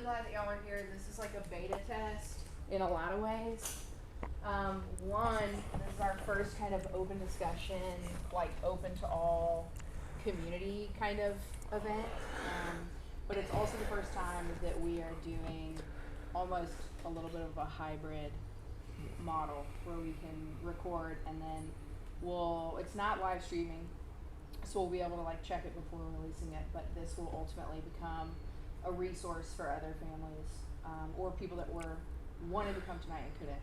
glad that y'all are here. This is like a beta test in a lot of ways. One, this is our first kind of open discussion, like open to all community kind of event. But it's also the first time that we are doing almost a little bit of a hybrid model where we can record and then it's not live streaming, so we'll be able to like check it before releasing it, but this will ultimately become a resource for other families or people that wanted to come tonight and couldn't.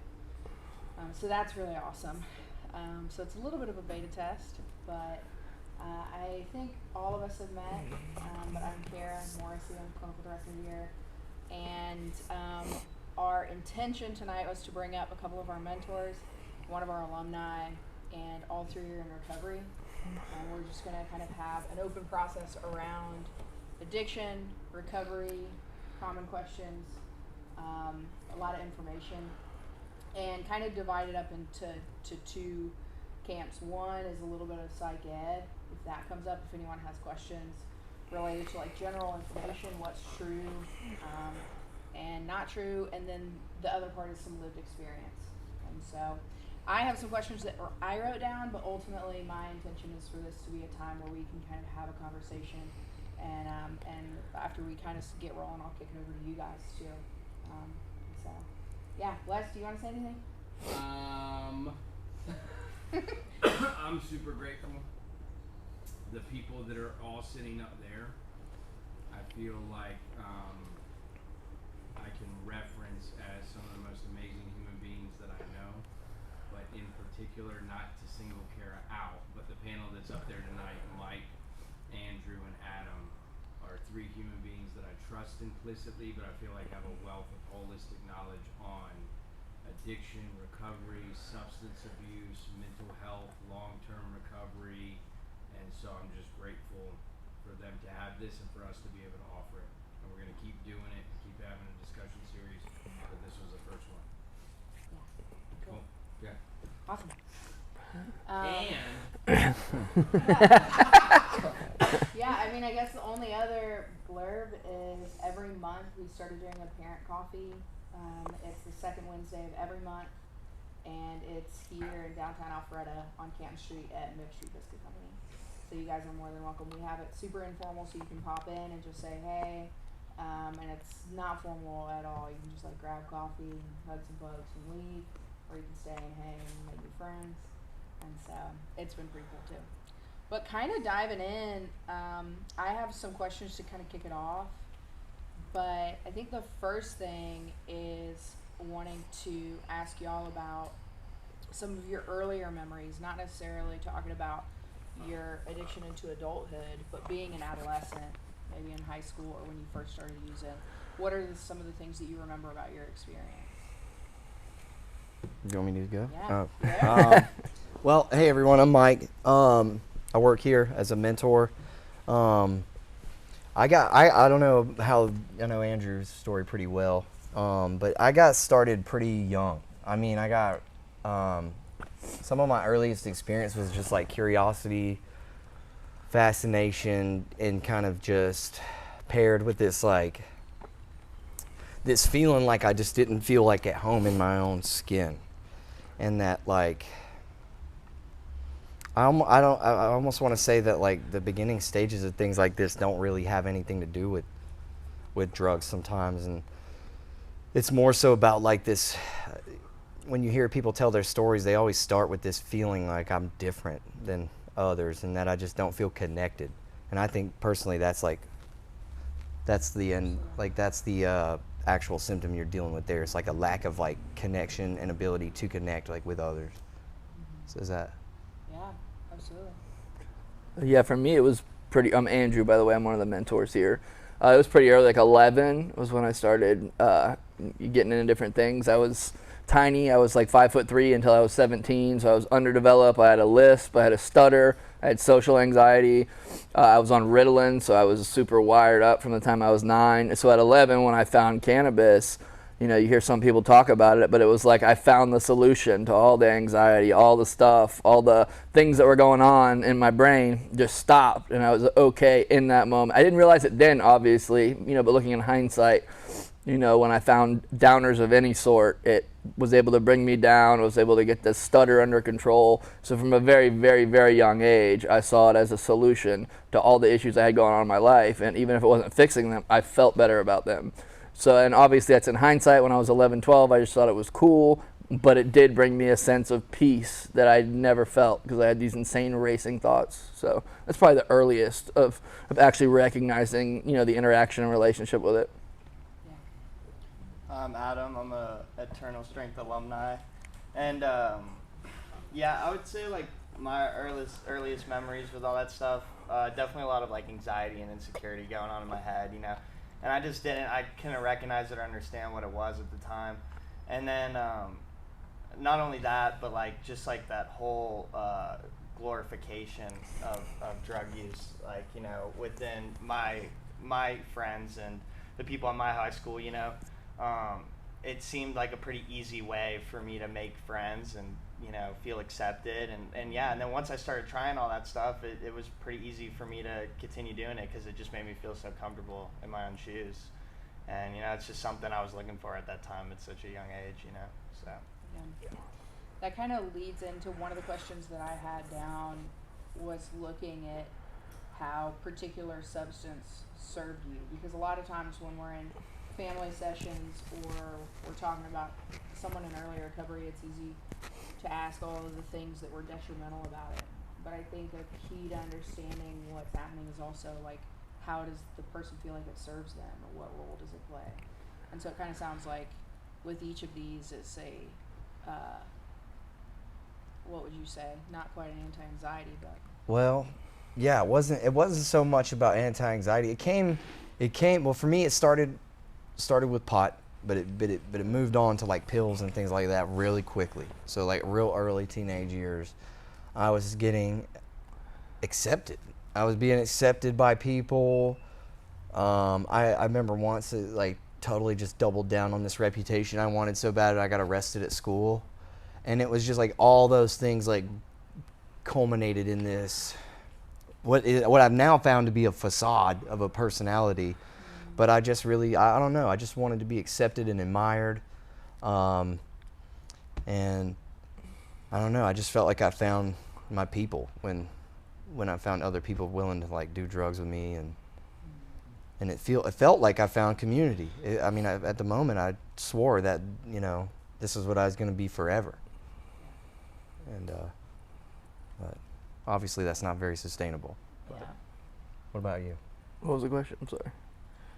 So that's really awesome. So it's a little bit of a beta test, but I think all of us have met, but I'm Kara Morrissey, I'm clinical director here, and our intention tonight was to bring up a couple of our mentors, one of our alumni, and all three are in recovery. And we're just going to kind of have an open process around addiction, recovery, common questions, a lot of information, and kind of divide it up into two camps. One is a little bit of psych ed, if that comes up, if anyone has questions related to like general information, what's true and not true, and then the other part is some lived experience. And so I have some questions that I wrote down, but ultimately my intention is for this to be a time where we can kind of have a conversation, and after we kind of get rolling, I'll kick it over to you guys too. So yeah, Wes, do you want to say anything? I'm super grateful. The people that are all sitting up there, I feel like I can reference as some of the most amazing human beings that I know, but in particular, not to single Kara out, but the panel that's up there tonight, Mike, Andrew, and Adam, are three human beings that I trust implicitly, but I feel like have a wealth of holistic knowledge on addiction, recovery, substance abuse, mental health, long-term recovery, and so I'm just grateful for them to have this and for us to be able to offer it. And we're going to keep doing it, keep having a discussion series, but this was the first one. Yeah. Cool. Yeah. Awesome. Yeah, I mean, I guess the only other blurb is every month we started doing a parent coffee. It's the second Wednesday of every month, and it's here in downtown Alpharetta on Canton Street at Mid Street Biscuit Company. So you guys are more than welcome. We have it super informal, so you can pop in and just say hey, and it's not formal at all. You can just like grab coffee, hug some folks, and leave, or you can stay and hang and make new friends. And so it's been pretty cool too. But kind of diving in, I have some questions to kind of kick it off. But I think the first thing is wanting to ask y'all about some of your earlier memories, not necessarily talking about your addiction into adulthood, but being an adolescent, maybe in high school or when you first started using. What are some of the things that you remember about your experience? Do you want me to go? Yeah. Yeah. Well, hey everyone, I'm Mike. I work here as a mentor. I don't know how, I know Andrew's story pretty well, but I got started pretty young. I mean, I got, some of my earliest experience was just like curiosity, fascination, and kind of just paired with this like, this feeling like I just didn't feel like at home in my own skin. And that like, I almost want to say that like the beginning stages of things like this don't really have anything to do with drugs sometimes, and it's more so about like this, when you hear people tell their stories, they always start with this feeling like I'm different than others and that I just don't feel connected. And I think personally that's the end, like that's the actual symptom you're dealing with there. It's like a lack of like connection and ability to connect like with others. So is that? Yeah, absolutely. Yeah, for me it was pretty, I'm Andrew, by the way, I'm one of the mentors here. It was pretty early, like 11 was when I started getting into different things. I was tiny, I was like 5'3" until I was 17, so I was underdeveloped. I had a lisp, I had a stutter, I had social anxiety. I was on Ritalin, so I was super wired up from the time I was 9. So at 11, when I found cannabis, you know, you hear some people talk about it, but it was like I found the solution to all the anxiety, all the stuff, all the things that were going on in my brain just stopped, and I was okay in that moment. I didn't realize it then, obviously, you know, but looking in hindsight, You know, when I found downers of any sort, it was able to bring me down, was able to get the stutter under control. So from a very, very, very young age, I saw it as a solution to all the issues I had going on in my life. And even if it wasn't fixing them, I felt better about them. So, and obviously that's in hindsight. When I was 11, 12, I just thought it was cool. But it did bring me a sense of peace that I never felt because I had these insane racing thoughts. So that's probably the earliest of actually recognizing, you know, the interaction and relationship with it. I'm Adam. I'm a Eternal Strength alumni, and yeah, I would say like my earliest memories with all that stuff, definitely a lot of like anxiety and insecurity going on in my head, you know, and I couldn't recognize it or understand what it was at the time, and then not only that, but like just like that whole glorification of drug use, like, you know, within my friends and the people in my high school, you know. It seemed like a pretty easy way for me to make friends and, you know, feel accepted. And yeah, and then once I started trying all that stuff, it was pretty easy for me to continue doing it because it just made me feel so comfortable in my own shoes. And, you know, it's just something I was looking for at that time at such a young age, you know, so. Yeah. That kind of leads into one of the questions that I had down was looking at how particular substance served you. Because a lot of times when we're in family sessions or we're talking about someone in early recovery, it's easy to ask all of the things that were detrimental about it. But I think a key to understanding what's happening is also like, how does the person feel like it serves them, or what role does it play? And so it kind of sounds like with each of these it's a what would you say, not quite an anti-anxiety, but Well, yeah, it wasn't so much about anti-anxiety. It came well, for me it started with pot, but it moved on to like pills and things like that really quickly. So like real early teenage years, I was getting accepted. I was being accepted by people. I remember once it like totally just doubled down on this reputation I wanted so bad I got arrested at school. And it was just like all those things like culminated in this, what I've now found to be a facade of a personality. But I just really, I don't know, I just wanted to be accepted and admired. And I don't know, I just felt like I found my people when I found other people willing to like do drugs with me, and it felt like I found community. At the moment I swore that, you know, this is what I was going to be forever. And but obviously that's not very sustainable. yeah. What about you? What was the question? I'm sorry.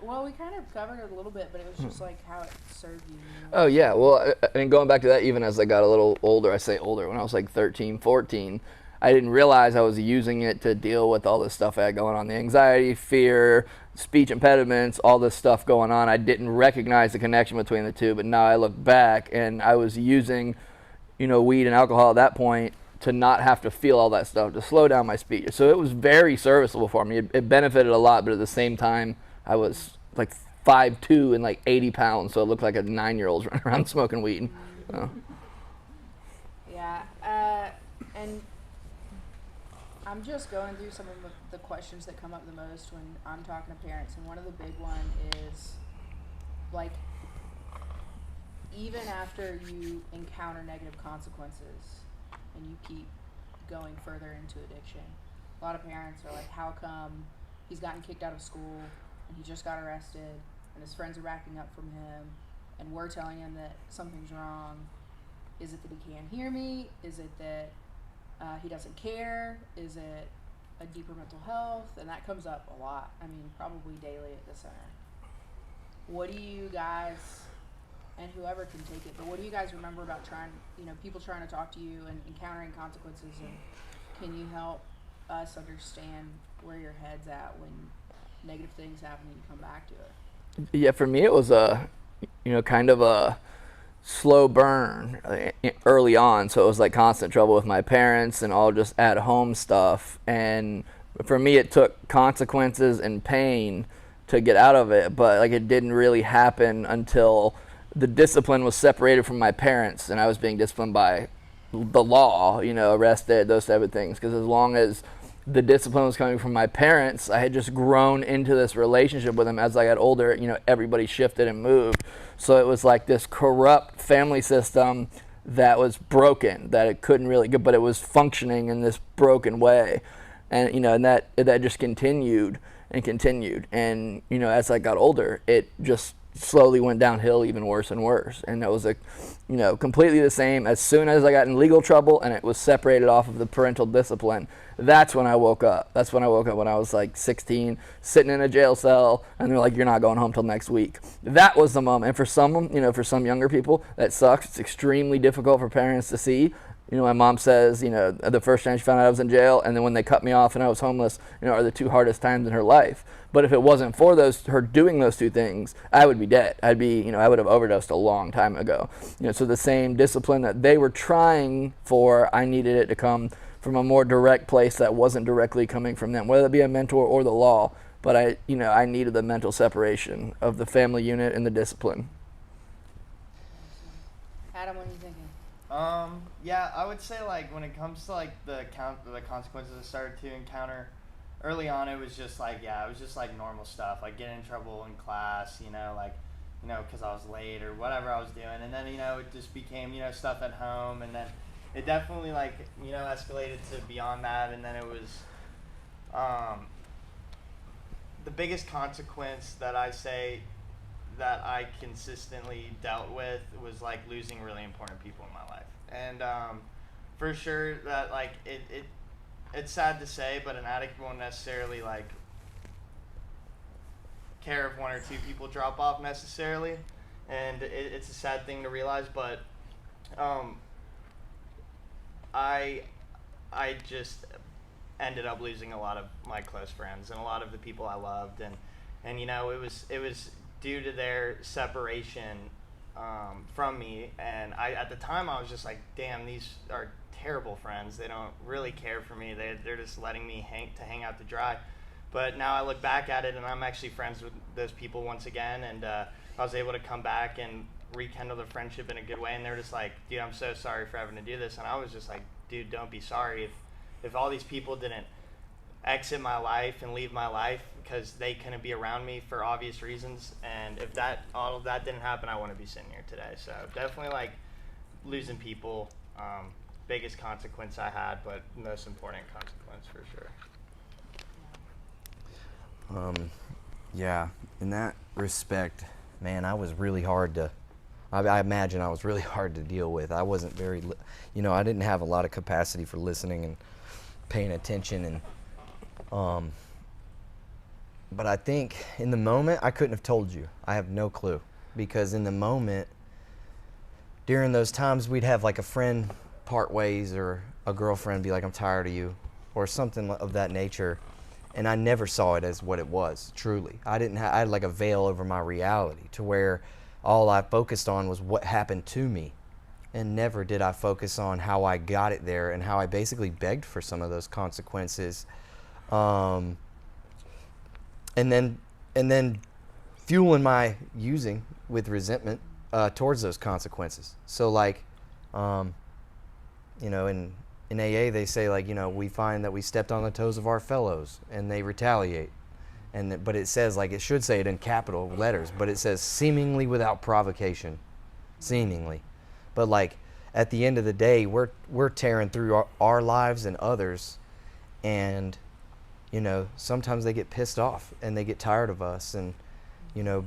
Well, we kind of covered it a little bit, but it was just like how it served you. You know? Oh, yeah. Well, I mean, going back to that, even as I got a little older, I say older, when I was like 13, 14, I didn't realize I was using it to deal with all this stuff I had going on. The anxiety, fear, speech impediments, all this stuff going on. I didn't recognize the connection between the two, but now I look back and I was using, you know, weed and alcohol at that point to not have to feel all that stuff, to slow down my speech. So it was very serviceable for me. It benefited a lot, but at the same time, I was like 5'2" and like 80 pounds, so it looked like a 9-year-old running around smoking weed. So. Yeah, and I'm just going through some of the questions that come up the most when I'm talking to parents, and one of the big one is, like, even after you encounter negative consequences and you keep going further into addiction, a lot of parents are like, how come he's gotten kicked out of school and he just got arrested and his friends are racking up from him and we're telling him that something's wrong? Is it that he can't hear me? Is it that he doesn't care? Is it a deeper mental health? And that comes up a lot. I mean, probably daily at the center. What do you guys, and whoever can take it, but what do you guys remember about people trying to talk to you and encountering consequences, and can you help us understand where your head's at when negative things happen and you come back to it? Yeah, for me it was kind of a slow burn early on. So it was like constant trouble with my parents and all just at home stuff. And for me, it took consequences and pain to get out of it. But like it didn't really happen until the discipline was separated from my parents and I was being disciplined by the law, arrested, those type of things. Because as long as the discipline was coming from my parents. I had just grown into this relationship with them as I got older. You know, everybody shifted and moved. So it was like this corrupt family system that was broken, that it couldn't really get, but it was functioning in this broken way. And, you know, and that just continued and continued. And, you know, as I got older, it just slowly went downhill even worse and worse. And it was completely the same as soon as I got in legal trouble and it was separated off of the parental discipline. That's when I woke up. That's when I woke up when I was like 16, sitting in a jail cell, and they're like, you're not going home till next week. That was the moment. And for some, for some younger people, that sucks. It's extremely difficult for parents to see. You know, my mom says, the first time she found out I was in jail and then when they cut me off and I was homeless, are the two hardest times in her life. But if it wasn't for her doing those two things, I would be dead. I would have overdosed a long time ago. So the same discipline that they were trying for, I needed it to come from a more direct place that wasn't directly coming from them, whether it be a mentor or the law. But I needed the mental separation of the family unit and the discipline. Adam, what are you thinking? Yeah, I would say like when it comes to like the consequences I started to encounter early on, it was just like, it was just like normal stuff, like getting in trouble in class, because I was late or whatever I was doing. And then, it just became, stuff at home. And then it definitely like, escalated to beyond that. And then it was, the biggest consequence that I say that I consistently dealt with was like losing really important people in my life. And for sure that like it's sad to say, but an addict won't necessarily like care if one or two people drop off necessarily, and it's a sad thing to realize. But I just ended up losing a lot of my close friends and a lot of the people I loved, and it was due to their separation from me. And at the time I was just like, damn, these are terrible friends. They don't really care for me. They're just letting me hang out to dry. But now I look back at it and I'm actually friends with those people once again, and I was able to come back and rekindle the friendship in a good way. And they're just like, dude, I'm so sorry for having to do this. And I was just like, dude, don't be sorry. If all these people didn't exit my life and leave my life because they couldn't be around me for obvious reasons, and if all of that didn't happen, I wouldn't be sitting here today. So definitely like losing people, biggest consequence I had, but most important consequence for sure. Yeah, in that respect, man, I was really hard to, I imagine I was really hard to deal with. I wasn't very, I didn't have a lot of capacity for listening and paying attention, and but I think in the moment I couldn't have told you. I have no clue, because in the moment, during those times, we'd have like a friend part ways, or a girlfriend be like, I'm tired of you, or something of that nature, and I never saw it as what it was. Truly, I had like a veil over my reality, to where all I focused on was what happened to me, and never did I focus on how I got it there and how I basically begged for some of those consequences, and then fueling my using with resentment towards those consequences. So like, in AA they say like, we find that we stepped on the toes of our fellows and they retaliate. But it says, like, it should say it in capital letters, but it says seemingly without provocation, seemingly. But like at the end of the day, we're tearing through our lives and others, and sometimes they get pissed off and they get tired of us, and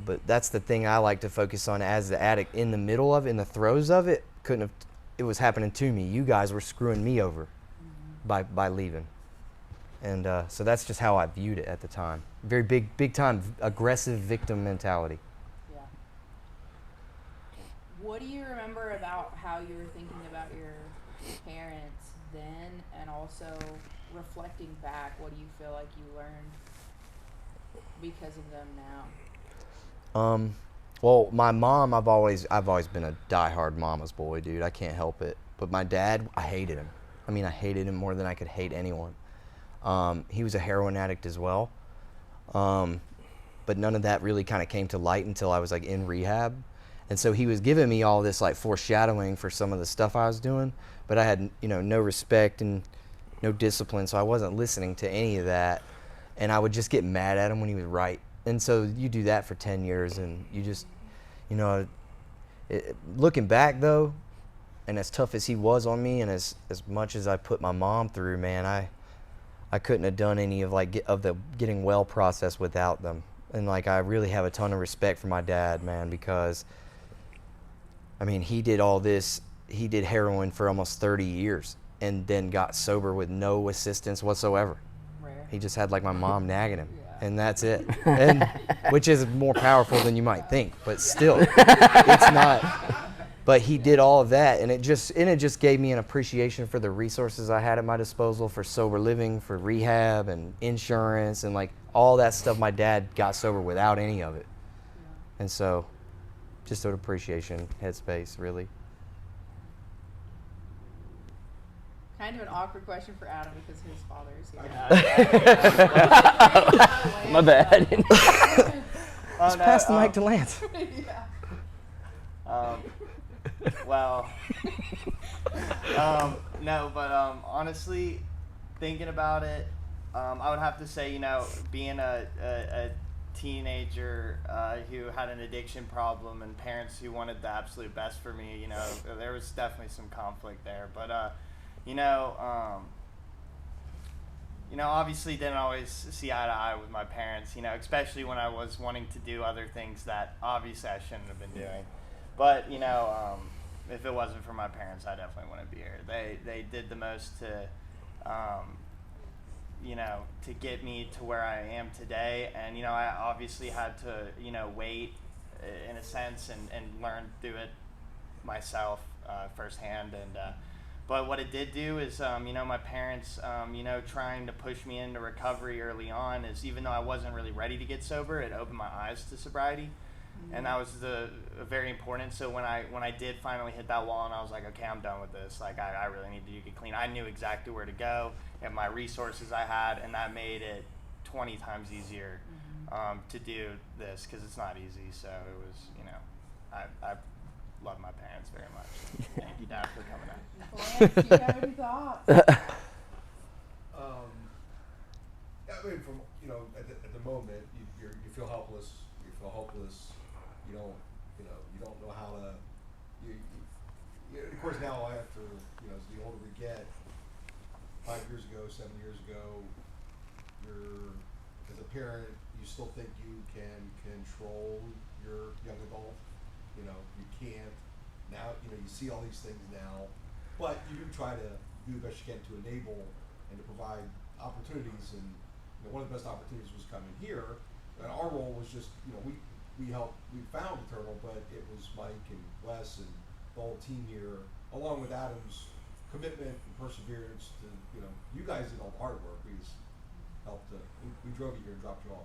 but that's the thing I like to focus on as the addict. In the throes of it, it was happening to me. You guys were screwing me over by leaving. And so that's just how I viewed it at the time. Very big time aggressive victim mentality. Yeah. What do you remember about how you were thinking about your parents then, and also reflecting back, what do you feel like you learned because of them now? Well, my mom, I've always been a diehard mama's boy, dude. I can't help it. But my dad, I hated him. I mean, I hated him more than I could hate anyone. He was a heroin addict as well. But none of that really kind of came to light until I was like in rehab. And so he was giving me all this like foreshadowing for some of the stuff I was doing, but I had, no respect and, no discipline, so I wasn't listening to any of that, and I would just get mad at him when he was right. And so you do that for 10 years, and you just, you know, looking back though, and as tough as he was on me, and as much as I put my mom through, man, I couldn't have done any of the getting well process without them. And like, I really have a ton of respect for my dad, man, because I mean, he did all this. He did heroin for almost 30 years and then got sober with no assistance whatsoever. Rare. He just had like my mom nagging him, Yeah. and that's it. And which is more powerful than you might think, but still, it's not. But he did all of that, and it just gave me an appreciation for the resources I had at my disposal for sober living, for rehab and insurance, and like all that stuff. My dad got sober without any of it, and so just an appreciation headspace, really. Kind of an awkward question for Adam because his father is here. My bad. Just pass the mic to Lance. Yeah. Well, no, but honestly, thinking about it, I would have to say, you know, being a teenager who had an addiction problem and parents who wanted the absolute best for me, you know, there was definitely some conflict there. But, you know, obviously didn't always see eye to eye with my parents, you know, especially when I was wanting to do other things that obviously I shouldn't have been doing. But, you know, if it wasn't for my parents, I definitely wouldn't be here. They did the most to, you know, to get me to where I am today. And, you know, I obviously had to, you know, wait in a sense and learn through it myself firsthand. And, but what it did do is, you know, my parents, you know, trying to push me into recovery early on is, even though I wasn't really ready to get sober, it opened my eyes to sobriety. And that was very important. So when I did finally hit that wall and I was like, okay, I'm done with this. Like, I really need to get clean. I knew exactly where to go and my resources I had, and that made it 20 times easier to do this, because it's not easy. So it was, you know, I love my parents very much. Thank you, Dad, for coming out. Lance, do you have any thoughts? I mean, from, you know, at the moment, you feel helpless. You feel hopeless. You don't know how to. Of course, now after, you know, as the older we get, 5 years ago, 7 years ago, as a parent, you still think you can control your young adult. You know, you can't. Now, you know, you see all these things now, but you do try to do the best you can to enable and to provide opportunities. And, you know, one of the best opportunities was coming here. And our role was just, you know, we found Eternal, but it was Mike and Wes and the whole team here, along with Adam's commitment and perseverance to, you know, you guys did all the hard work. We just helped we drove you here and dropped you off.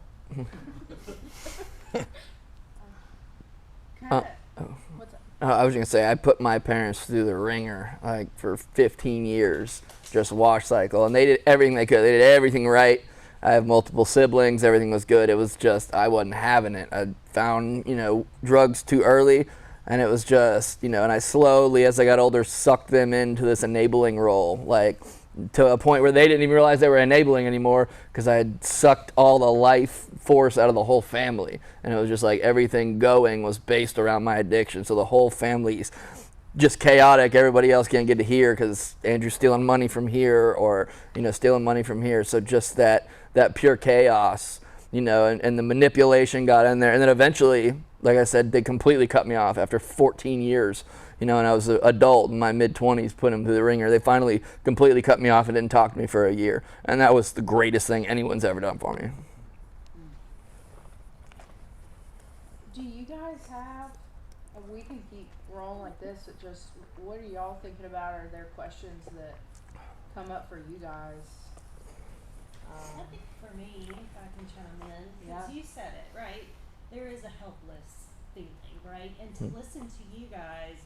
What's up? I was gonna say, I put my parents through the ringer like for 15 years, just wash cycle, and they did everything they could. They did everything right. I have multiple siblings. Everything was good. It was just I wasn't having it. I found, you know, drugs too early, and it was just, you know, and I slowly, as I got older, sucked them into this enabling role, like to a point where they didn't even realize they were enabling anymore, because I had sucked all the life force out of the whole family, and it was just like everything going was based around my addiction. So the whole family's just chaotic. Everybody else can't get to here because Andrew's stealing money from here, or, you know, stealing money from here. So just that pure chaos, you know, and the manipulation got in there. And then eventually, like I said, they completely cut me off after 14 years, you know, and I was an adult in my mid-20s, put them through the ringer. They finally completely cut me off and didn't talk to me for a year. And that was the greatest thing anyone's ever done for me. Do you guys have, and we can keep rolling like this, but just what are y'all thinking about? Are there questions that come up for you guys? I think for me, if I can chime in, because you said it, right? There is a helpless feeling, right? And to listen to you guys,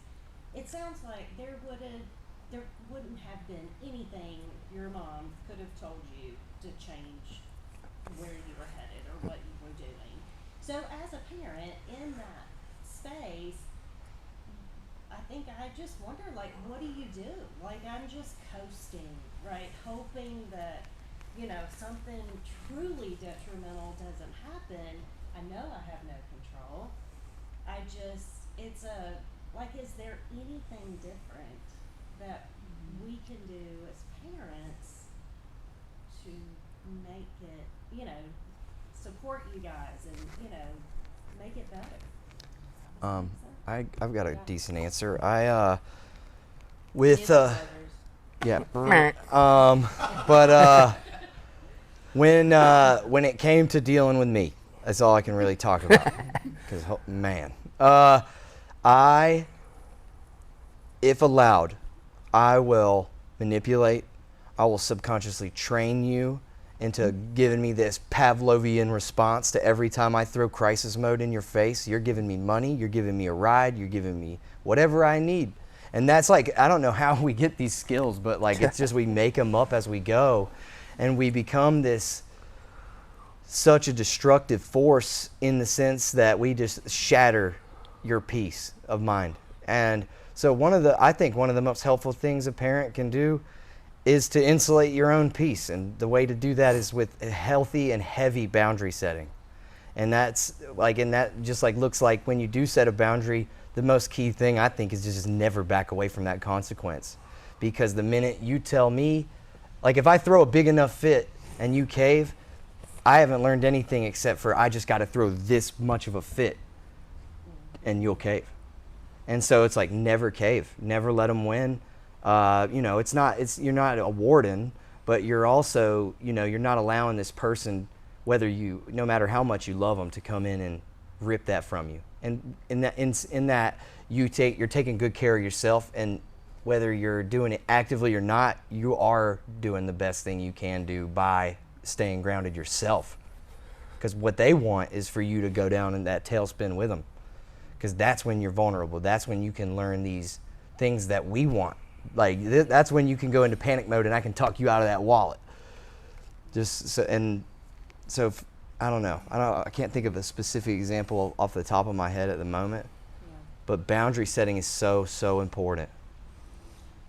it sounds like there wouldn't have been anything your mom could have told you to change where you were headed or what you were doing. So as a parent in that space, I think I just wonder, like, what do you do? Like, I'm just coasting right? Hoping that, you know, something truly detrimental doesn't happen. I know I have no control. Is there anything different that we can do as parents to make it, you know, support you guys and, you know, make it better? Does that make sense? I've got a Yeah. decent answer. When it came to dealing with me, that's all I can really talk about. Because if allowed, I will manipulate. I will subconsciously train you into giving me this Pavlovian response to every time I throw crisis mode in your face. You're giving me money, you're giving me a ride, you're giving me whatever I need. And that's like, I don't know how we get these skills, but like it's just we make them up as we go. And we become such a destructive force in the sense that we just shatter your peace of mind. And so I think one of the most helpful things a parent can do is to insulate your own peace. And the way to do that is with a healthy and heavy boundary setting. And that looks like when you do set a boundary, the most key thing I think is just never back away from that consequence. Because the minute you tell me, like if I throw a big enough fit and you cave, I haven't learned anything except for I just got to throw this much of a fit and you'll cave. And so it's like never cave, never let them win. You're not a warden, but you're also, you're not allowing this person, no matter how much you love them, to come in and rip that from you. And in that you're taking good care of yourself, and whether you're doing it actively or not, you are doing the best thing you can do by staying grounded yourself. Because what they want is for you to go down in that tailspin with them. Because that's when you're vulnerable. That's when you can learn these things that we want. Like that's when you can go into panic mode and I can talk you out of that wallet. I don't know. I can't think of a specific example off the top of my head at the moment. Yeah. But boundary setting is so, so important.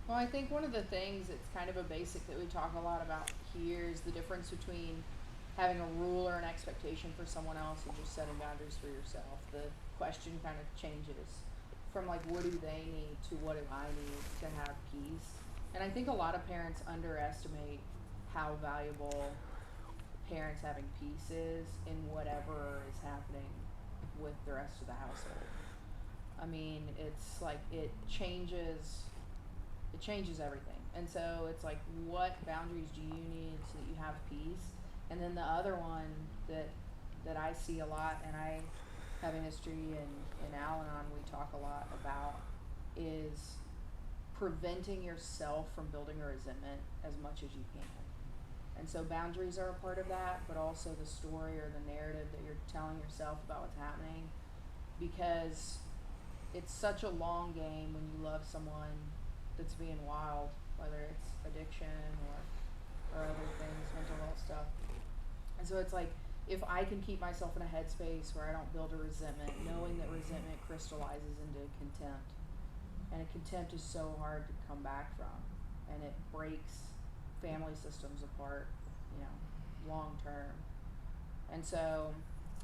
Well, I think one of the things that's kind of a basic that we talk a lot about here is the difference between having a rule or an expectation for someone else and just setting boundaries for yourself. The question kind of changes from like what do they need to what do I need to have peace. And I think a lot of parents underestimate how valuable parents having peace is in whatever is happening with the rest of the household. I mean, it's like it changes everything. And so it's like, what boundaries do you need so that you have peace? And then the other one that I see a lot, and I have a history in Al-Anon we talk a lot about, is preventing yourself from building a resentment as much as you can. And so boundaries are a part of that, but also the story or the narrative that you're telling yourself about what's happening, because it's such a long game when you love someone that's being wild, whether it's addiction or other things, mental health stuff. And so it's like, if I can keep myself in a headspace where I don't build a resentment, knowing that resentment crystallizes into contempt, and a contempt is so hard to come back from, and it breaks family systems apart, long term. And so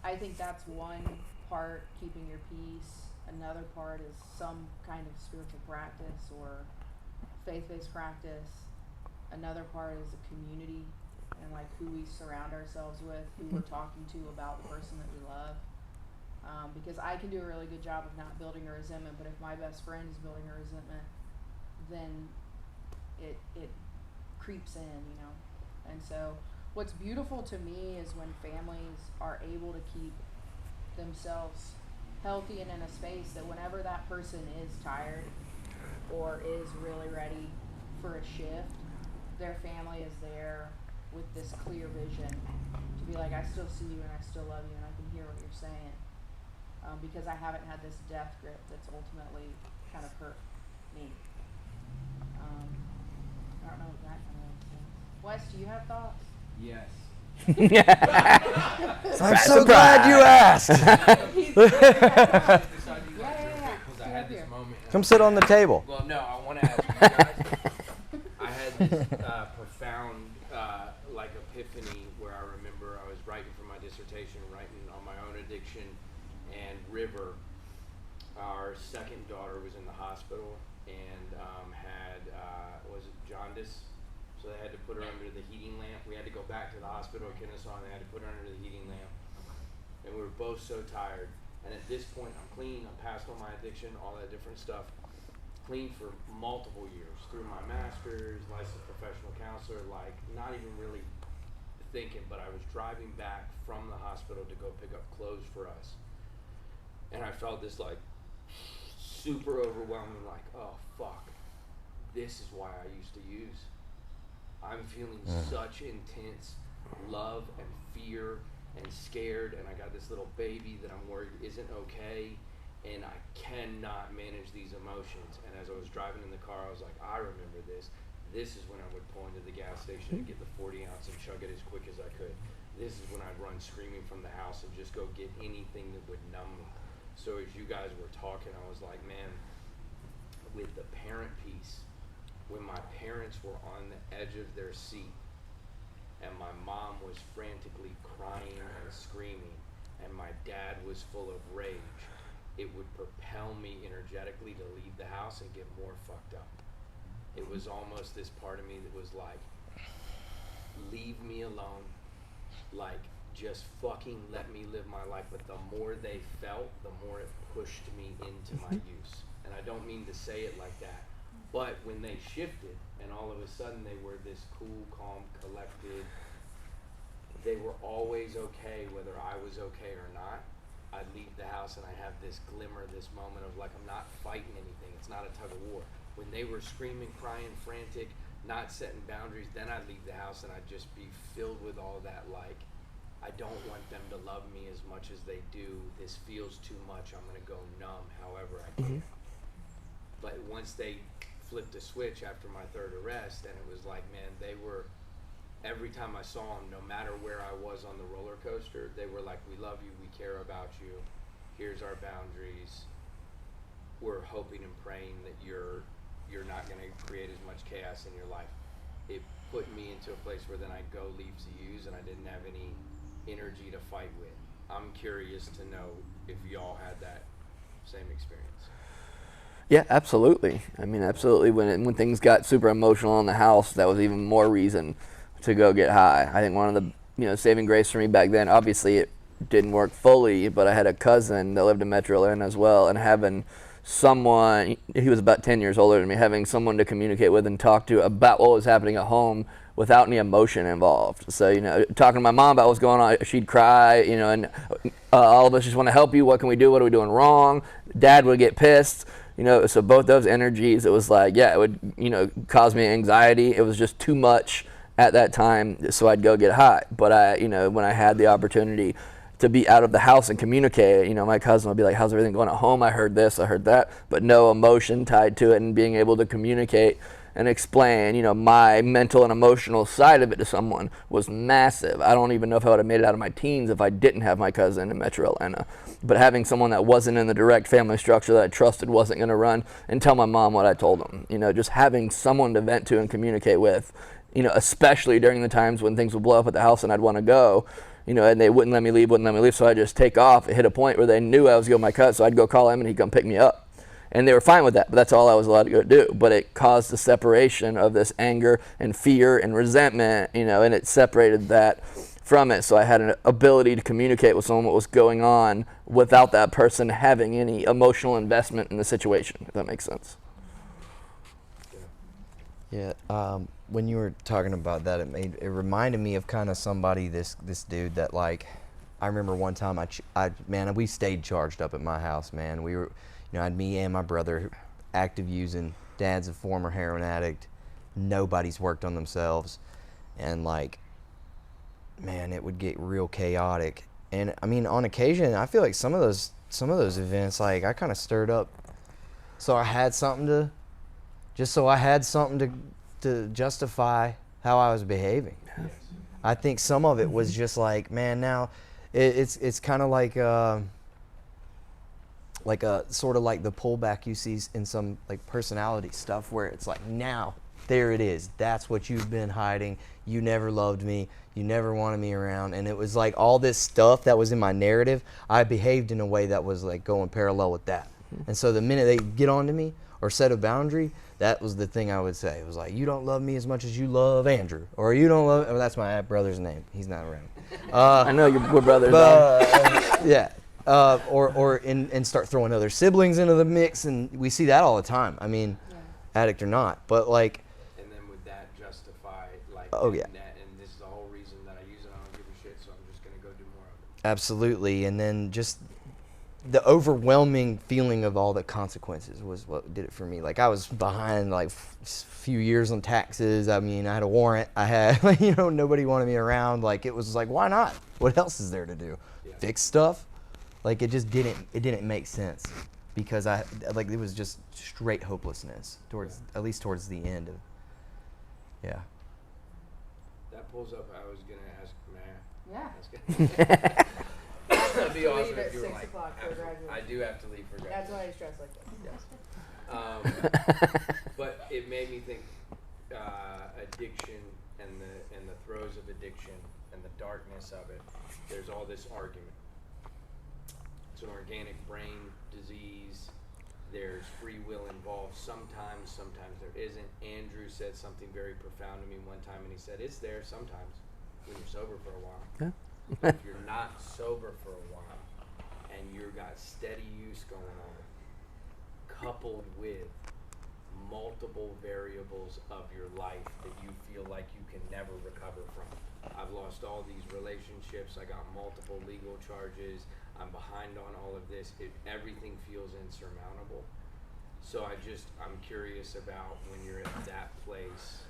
I think that's one part, keeping your peace. Another part is some kind of spiritual practice or faith-based practice. Another part is a community and like who we surround ourselves with, who we're talking to about the person that we love. Because I can do a really good job of not building a resentment, but if my best friend is building a resentment, then it creeps in, And so what's beautiful to me is when families are able to keep themselves healthy and in a space that whenever that person is tired or is really ready for a shift, their family is there with this clear vision to be like, I still see you and I still love you and I can hear what you're saying. Because I haven't had this death grip that's ultimately kind of hurt me. I don't know if that kind of makes sense. Wes, do you have thoughts? Yes. I'm so glad you asked. Because I had this moment. Come sit on the table. Well, no, I want to ask you guys. I had this addiction, and River, our second daughter, was in the hospital and had was it jaundice, so they had to put her under the heating lamp. We had to go back to the hospital at Kennesaw, and they had to put her under the heating lamp, and we were both so tired. And at this point, I'm clean, I'm past all my addiction, all that different stuff, clean for multiple years, through my master's, licensed professional counselor, like not even really thinking, but I was driving back from the hospital to go pick up clothes for us. And I felt this like super overwhelming, like, oh fuck, this is why I used to use. I'm feeling such intense love and fear and scared, and I got this little baby that I'm worried isn't okay, and I cannot manage these emotions. And as I was driving in the car, I was like, I remember this. This is when I would pull into the gas station and get the 40 ounce and chug it as quick as I could. This is when I'd run screaming from the house and just go get anything that would numb me. So as you guys were talking, I was like, man, with the parent piece, when my parents were on the edge of their seat and my mom was frantically crying and screaming and my dad was full of rage, it would propel me energetically to leave the house and get more fucked up. It was almost this part of me that was like, leave me alone, like just fucking let me live my life. But the more they felt, the more it pushed me into my use. And I don't mean to say it like that, but when they shifted and all of a sudden they were this cool, calm, collected, they were always okay whether I was okay or not. I'd leave the house and I have this glimmer, this moment of like, I'm not fighting anything. It's not a tug of war. When they were screaming, crying, frantic, not setting boundaries, then I'd leave the house and I'd just be filled with all that, like, I don't want them to love me as much as they do. This feels too much. I'm gonna go numb however I can. But once they flipped a switch after my third arrest, and it was like, man, they were, every time I saw them, no matter where I was on the roller coaster, they were like, we love you, we care about you, here's our boundaries, we're hoping and praying that you're not going to create as much chaos in your life. It put me into a place where then I'd go leave to use and I didn't have any energy to fight with. I'm curious to know if y'all had that same experience. Yeah, absolutely. I mean, absolutely. When things got super emotional in the house, that was even more reason to go get high. I think one of the saving grace for me back then, obviously it didn't work fully, but I had a cousin that lived in Metro Atlanta as well, and having someone, he was about 10 years older than me, having someone to communicate with and talk to about what was happening at home without any emotion involved. So, talking to my mom about what's going on, she'd cry, and all of us just want to help you. What can we do? What are we doing wrong? Dad would get pissed. So both those energies, it was like, yeah, it would, cause me anxiety. It was just too much at that time, so I'd go get high. But when I had the opportunity to be out of the house and communicate, my cousin would be like, how's everything going at home? I heard this, I heard that, but no emotion tied to it, and being able to communicate and explain, my mental and emotional side of it to someone was massive. I don't even know if I would have made it out of my teens if I didn't have my cousin in Metro Atlanta. But having someone that wasn't in the direct family structure that I trusted wasn't going to run and tell my mom what I told them, just having someone to vent to and communicate with, especially during the times when things would blow up at the house and I'd want to go, and they wouldn't let me leave, so I'd just take off. It hit a point where they knew I was going to my cousin, so I'd go call him and he'd come pick me up. And they were fine with that, but that's all I was allowed to go do. But it caused the separation of this anger and fear and resentment, and it separated that from it. So I had an ability to communicate with someone what was going on without that person having any emotional investment in the situation, if that makes sense. Yeah, when you were talking about that, it reminded me of kind of somebody, this dude that, like, I remember one time man, we stayed charged up at my house, man. We were, I had me and my brother active using. Dad's a former heroin addict. Nobody's worked on themselves, and like, man, it would get real chaotic. And I mean, on occasion, I feel like some of those events, like, I kind of stirred up, so I had something to justify how I was behaving. Yes. I think some of it was just like, man, now it's kind of like a sort of like the pullback you see in some like personality stuff, where it's like, now there it is. That's what you've been hiding. You never loved me. You never wanted me around. And it was like all this stuff that was in my narrative, I behaved in a way that was like going parallel with that. And so the minute they get onto me or set a boundary, that was the thing I would say. It was like, you don't love me as much as you love Andrew. Or you don't love, that's my brother's name. He's not around. I know we're brothers. Yeah. And start throwing other siblings into the mix. And we see that all the time. I mean, addict or not. But like. And then would that justify, like, oh, yeah. And this is the whole reason that I use it, I don't give a shit, so I'm just going to go do more of it. Absolutely. And then just the overwhelming feeling of all the consequences was what did it for me. Like I was behind like few years on taxes. I mean, I had a warrant. I had, nobody wanted me around. Like it was like, why not? What else is there to do? Yeah. Fix stuff? Like it didn't make sense because it was just straight hopelessness at least towards the end of, yeah. That pulls up, I was going to ask, Yeah. That's good. That'd be To awesome leave if at you were 6 like, o'clock for graduation. I do have to leave for That's graduation. why I dress like this. But it made me think addiction and the throes of addiction and the darkness of it. There's all this argument. It's an organic brain disease. There's free will involved sometimes there isn't. Andrew said something very profound to me one time, and he said, it's there sometimes when you're sober for a while. Yeah. If you're not sober for a while and you've got steady use going on, coupled with multiple variables of your life that you feel like you can never recover from. I've lost all these relationships. I got multiple legal charges. I'm behind on all of this. Everything feels insurmountable. So I'm curious about when you're at that place,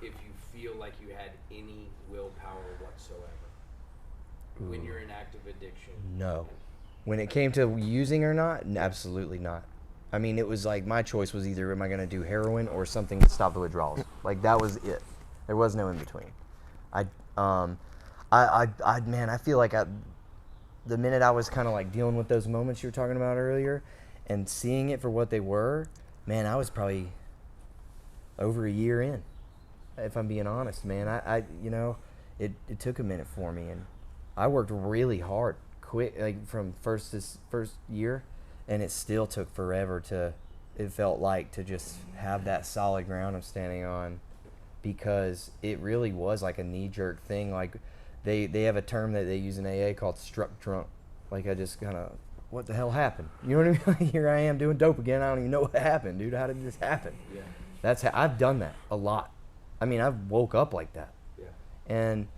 if you feel like you had any willpower whatsoever. Ooh. When you're in active addiction. No. When it came to using or not, absolutely not. I mean, it was like my choice was either am I going to do heroin or something to stop the withdrawals. Like that was it. There was no in between. Man, I feel like the minute I was kind of like dealing with those moments you were talking about earlier and seeing it for what they were, man, I was probably over a year in, if I'm being honest, man. It took a minute for me, and I worked really hard, quick, like from first year, and it still took forever it felt like to just have that solid ground I'm standing on, because it really was like a knee-jerk thing. Like they have a term that they use in AA called struck drunk. Like I just kind of, what the hell happened? You know what I mean? Here I am doing dope again. I don't even know what happened, dude. How did this happen? Yeah. That's how I've done that a lot. I mean, I've woke up like that. Yeah. And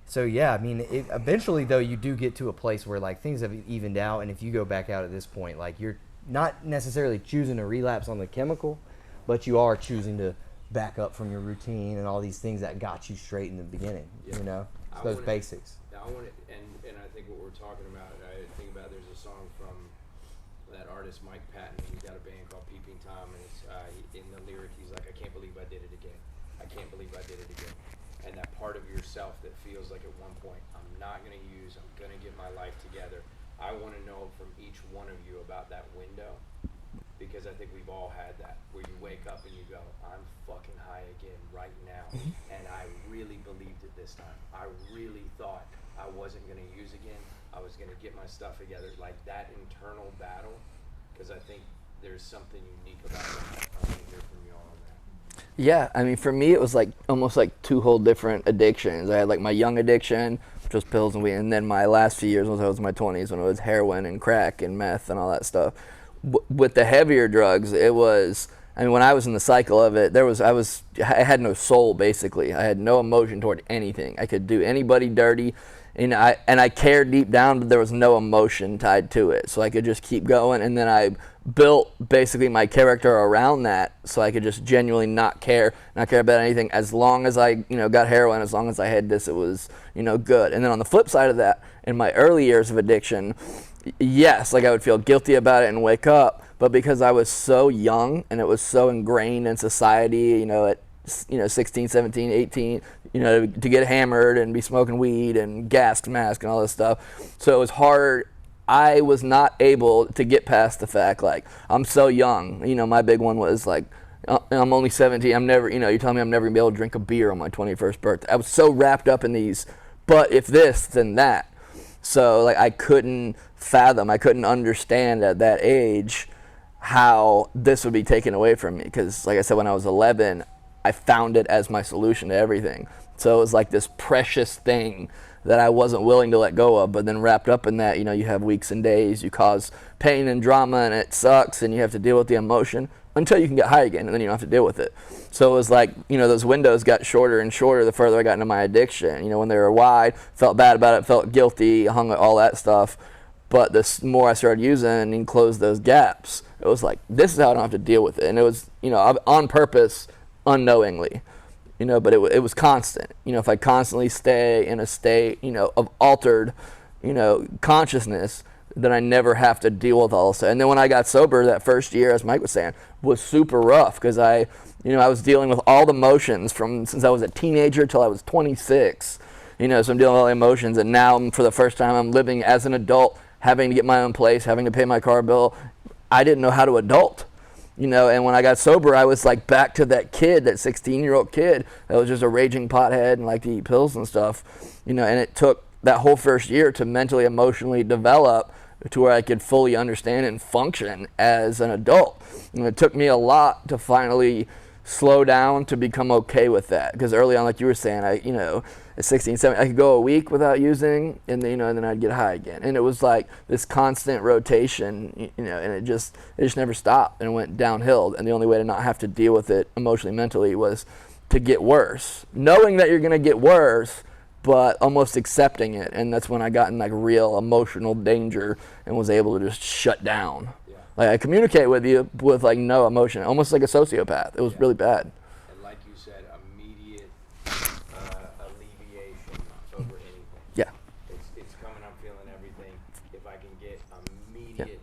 so, yeah, I mean, eventually, though, you do get to a place where, like, things have evened out, and if you go back out at this point, like, you're not necessarily choosing to relapse on the chemical, but you are choosing to back up from your routine and all these things that got you straight in the beginning, Yeah. It's those basics. I want it, and I think what we're talking about, I think about there's a song from that artist Mike Patton, and he's got a band called Peeping Tom, and it's in the lyric he's like, I can't believe I did it again. I can't believe I did it again. And that part of yourself that feels like at one point, I'm not going to use, I'm going to get my life together. I want to know from each one of you about that window, because I think we've all had that, where you wake up and you go, I'm fucking high again right now, and I really believed it this time. I really thought I wasn't going to use again. I was going to get my stuff together. Like that internal battle, because I think there's something unique about that. I want to hear from you all on that. Yeah, I mean, for me, it was like almost like two whole different addictions. I had like my young addiction, which was pills and weed, and then my last few years, when I was in my 20s, when it was heroin and crack and meth and all that stuff. With the heavier drugs, it was, I mean, when I was in the cycle of it, I had no soul, basically. I had no emotion toward anything. I could do anybody dirty, and I cared deep down, but there was no emotion tied to it. So I could just keep going, and then I built basically my character around that, so I could just genuinely not care about anything. As long as I, got heroin, as long as I had this, it was, good. And then on the flip side of that, in my early years of addiction, yes, like I would feel guilty about it and wake up, but because I was so young and it was so ingrained in society, at 16, 17, 18, to get hammered and be smoking weed and gas mask and all this stuff. So it was hard I was not able to get past the fact, like, I'm so young. You know, my big one was, like, I'm only 17. I'm never, you know, you're telling me I'm never going to be able to drink a beer on my 21st birthday. I was so wrapped up in these, but if this, then that. So, like, I couldn't fathom, I couldn't understand at that age how this would be taken away from me. Because, like I said, when I was 11, I found it as my solution to everything. So it was like this precious thing that I wasn't willing to let go of, but then wrapped up in that, you know, you have weeks and days, you cause pain and drama, and it sucks, and you have to deal with the emotion until you can get high again, and then you don't have to deal with it. So it was like, you know, those windows got shorter and shorter the further I got into my addiction. You know, when they were wide, felt bad about it, felt guilty, hung all that stuff. But the more I started using and closed those gaps, it was like, this is how I don't have to deal with it. And it was, you know, on purpose, unknowingly. You know, but it was constant. You know, if I constantly stay in a state, you know, of altered, you know, consciousness, then I never have to deal with all of that. And then when I got sober, that first year, as Mike was saying, was super rough because I was dealing with all the emotions from since I was a teenager till I was 26. You know, so I'm dealing with all the emotions, and now for the first time, I'm living as an adult, having to get my own place, having to pay my car bill. I didn't know how to adult. You know, and when I got sober, I was like back to that kid, that 16-year-old kid that was just a raging pothead and liked to eat pills and stuff. You know, and it took that whole first year to mentally, emotionally develop to where I could fully understand and function as an adult. And it took me a lot to finally slow down to become okay with that. Because early on, like you were saying, at 16, 17, I could go a week without using, and then, and then I'd get high again. And it was like this constant rotation, and it just never stopped, and it went downhill. And the only way to not have to deal with it emotionally, mentally, was to get worse. Knowing that you're going to get worse, but almost accepting it. And that's when I got in like real emotional danger and was able to just shut down. Yeah. Like I communicate with you with like no emotion, almost like a sociopath. It was really bad. And like you said, immediate alleviation over anything. Yeah. It's coming, I'm feeling everything. If I can get immediate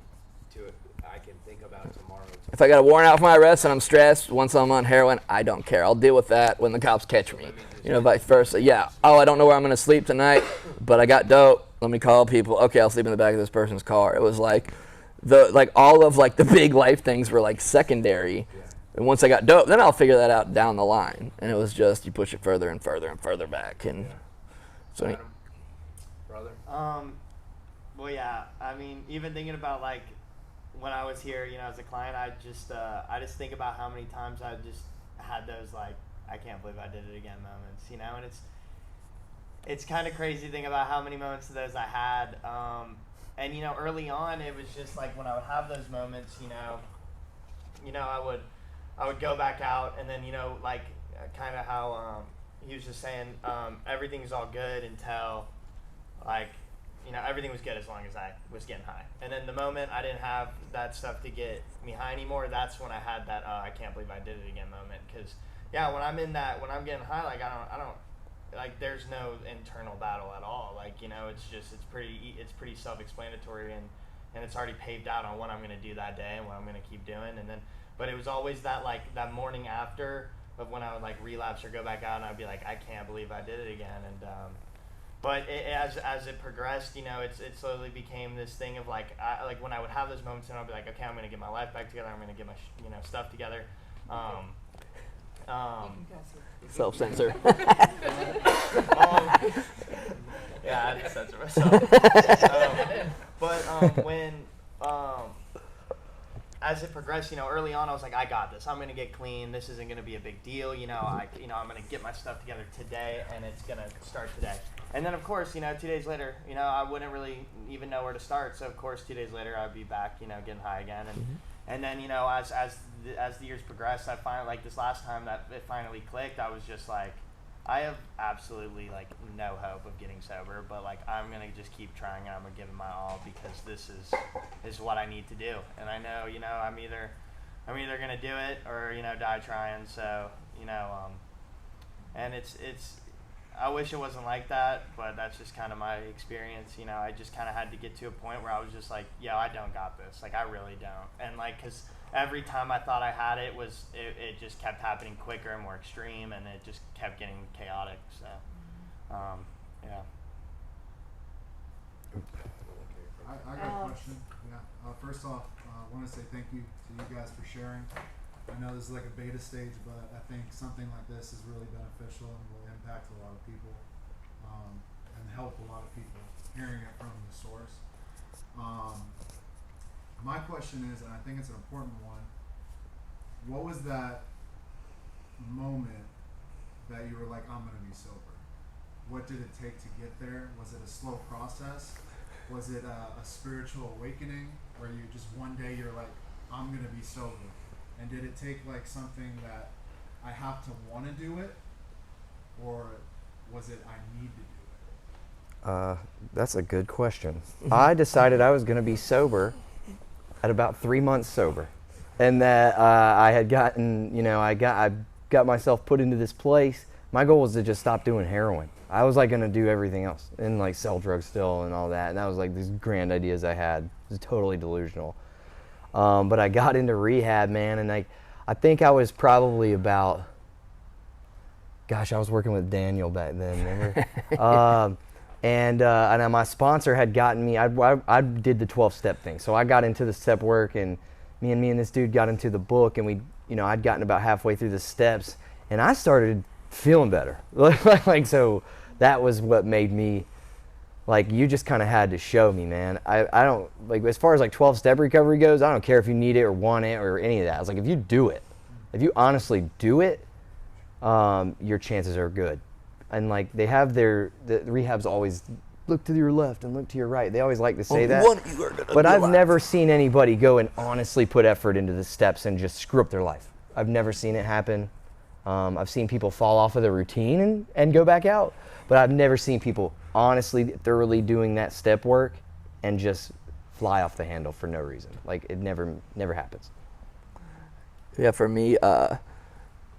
to it, I can think about tomorrow. If I got a warrant out for my arrest and I'm stressed, once I'm on heroin, I don't care. I'll deal with that when the cops catch me. Vice versa. Yeah. Oh, I don't know where I'm going to sleep tonight, but I got dope. Let me call people. Okay, I'll sleep in the back of this person's car. It was like all of like the big life things were like secondary. Yeah. And once I got dope, then I'll figure that out down the line. And it was just you push it further and further and further back. And so Adam, brother. Well, yeah. I mean, even thinking about like when I was here, as a client, I just think about how many times I just had those like, I can't believe I did it again moments, and it's kind of crazy to think about how many moments of those I had. And early on it was just like when I would have those moments, I would go back out, and then like kind of how he was just saying, everything's all good until like everything was good as long as I was getting high. And then the moment I didn't have that stuff to get me high anymore, that's when I had that I can't believe I did it again moment. Because yeah, when I'm getting high, like I don't like there's no internal battle at all. Like it's pretty self-explanatory, and it's already paved out on what I'm gonna do that day and what I'm gonna keep doing. And then, but it was always that like that morning after of when I would like relapse or go back out, and I'd be like, I can't believe I did it again. And but as it progressed, it slowly became this thing of like like when I would have those moments, and I'd be like, okay, I'm gonna get my life back together. I'm gonna get my stuff together. Self-censor. Yeah, I did censor myself. But when as it progressed, early on I was like, I got this. I'm gonna get clean. This isn't gonna be a big deal. I'm gonna get my stuff together today, and it's gonna start today. And then of course, 2 days later, I wouldn't really even know where to start. So of course, 2 days later, I'd be back, getting high again. And then, as the years progressed, I finally, like this last time that it finally clicked, I was just like, I have absolutely like no hope of getting sober, but like I'm gonna just keep trying, and I'm gonna give it my all, because this is what I need to do. And I know, I'm either gonna do it or die trying. So and it's I wish it wasn't like that, but that's just kind of my experience. I just kind of had to get to a point where I was just like, yo, I don't got this. Like, I really don't. And like, cause every time I thought I had it it just kept happening quicker and more extreme, and it just kept getting chaotic. So, yeah. I got first off, I want to say thank you to you guys for sharing. I know this is like a beta stage, but I think something like this is really beneficial and will impact a lot of people and help a lot of people hearing it from the source. My question is, and I think it's an important one, what was that moment that you were like, I'm going to be sober? What did it take to get there? Was it a slow process? Was it a spiritual awakening where you just one day you're like, I'm going to be sober? And did it take like something that I have to want to do it? Or was it I need to do it? That's a good question. I decided I was going to be sober at about 3 months sober. And that I had gotten, I got myself put into this place. My goal was to just stop doing heroin. I was like going to do everything else and like sell drugs still and all that. And that was like these grand ideas I had. It was totally delusional. But I got into rehab, man, and I think I was probably about, I was working with Daniel back then, remember? And my sponsor had gotten me, I did the 12-step thing. So I got into the step work, and me and this dude got into the book, and I'd gotten about halfway through the steps, and I started feeling better. So that was what made me, you just kind of had to show me, man. I don't, as far as 12-step recovery goes, I don't care if you need it or want it or any of that. It's if you do it, if you honestly do it, your chances are good. And they have the rehabs always look to your left and look to your right. They always like to say that. But I've never seen anybody go and honestly put effort into the steps and just screw up their life. I've never seen it happen. I've seen people fall off of the routine and go back out, but I've never seen people honestly, thoroughly doing that step work and just fly off the handle for no reason. It never happens. Yeah, for me, I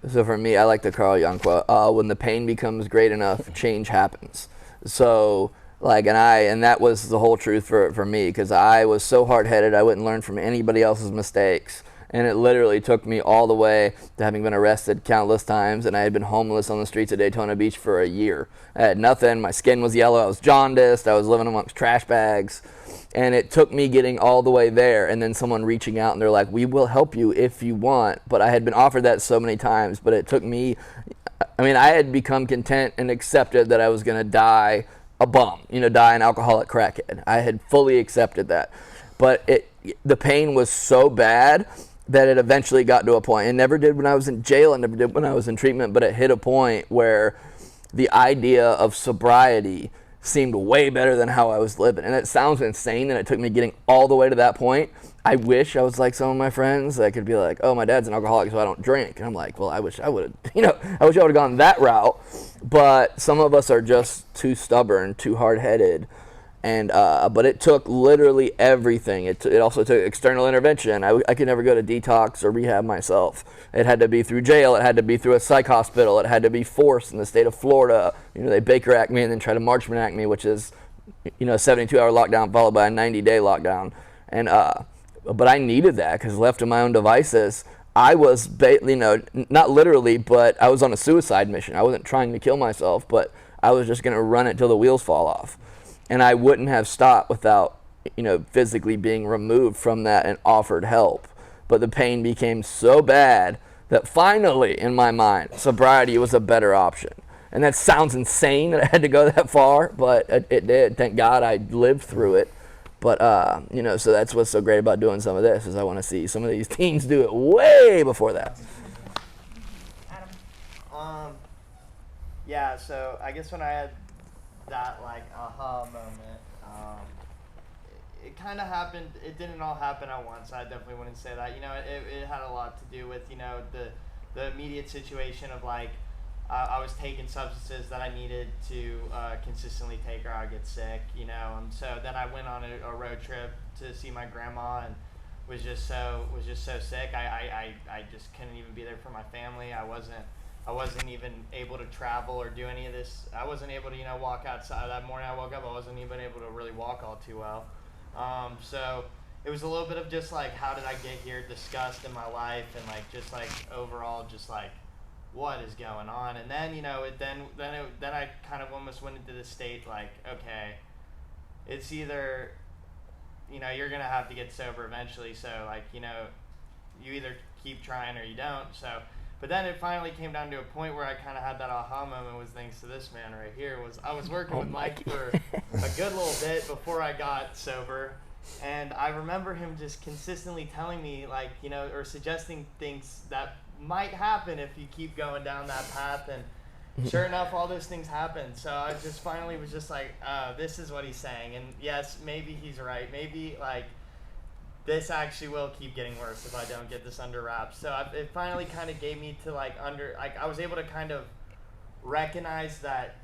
like the Carl Jung quote, when the pain becomes great enough, change happens. So, and that was the whole truth for me, because I was so hard-headed, I wouldn't learn from anybody else's mistakes. And it literally took me all the way to having been arrested countless times, and I had been homeless on the streets of Daytona Beach for a year. I had nothing. My skin was yellow. I was jaundiced. I was living amongst trash bags. And it took me getting all the way there, and then someone reaching out, and they're like, we will help you if you want. But I had been offered that so many times, but it took me, I had become content and accepted that I was going to die a bum, die an alcoholic crackhead. I had fully accepted that. But the pain was so bad that it eventually got to a point. It never did when I was in jail, it never did when I was in treatment, but it hit a point where the idea of sobriety seemed way better than how I was living. And it sounds insane that it took me getting all the way to that point. I wish I was like some of my friends. I could be like, oh, my dad's an alcoholic, so I don't drink. And I'm like, well, I wish I would have, I wish I would have gone that route. But some of us are just too stubborn, too hard-headed. And but it took literally everything. It also took external intervention. I could never go to detox or rehab myself. It had to be through jail. It had to be through a psych hospital. It had to be forced in the state of Florida. They Baker Act me and then try to Marchman Act me, which is a 72-hour lockdown followed by a 90-day lockdown. And but I needed that, because left to my own devices, I was not literally, but I was on a suicide mission. I wasn't trying to kill myself, but I was just going to run it till the wheels fall off. And I wouldn't have stopped without, physically being removed from that and offered help. But the pain became so bad that finally, in my mind, sobriety was a better option. And that sounds insane that I had to go that far, but it did. Thank God I lived through it. But, so that's what's so great about doing some of this, is I want to see some of these teens do it way before that. Adam? Yeah, so I guess when I had that aha moment, it kind of happened. It didn't all happen at once. I definitely wouldn't say that. It had a lot to do with the immediate situation of I was taking substances that I needed to consistently take or I'd get sick. And so then I went on a road trip to see my grandma and was just so sick. I just couldn't even be there for my family. I wasn't even able to travel or do any of this. I wasn't able to, walk outside. That morning I woke up, I wasn't even able to really walk all too well. So it was a little bit of just how did I get here, disgust in my life, and overall just what is going on. And then, then I kind of almost went into this state okay, it's either you know, you're gonna have to get sober eventually. So like, you know, you either keep trying or you don't. So, but then it finally came down to a point where I kind of had that aha moment. Was thanks to this man right here. Was I was working with Mike for a good little bit before I got sober, and I remember him just consistently telling me, like, you know, or suggesting things that might happen if you keep going down that path. And sure enough, all those things happened. So I just finally was just like, this is what he's saying. And yes, maybe he's right. Maybe like this actually will keep getting worse if I don't get this under wraps. So it finally kind of gave me to like I was able to kind of recognize that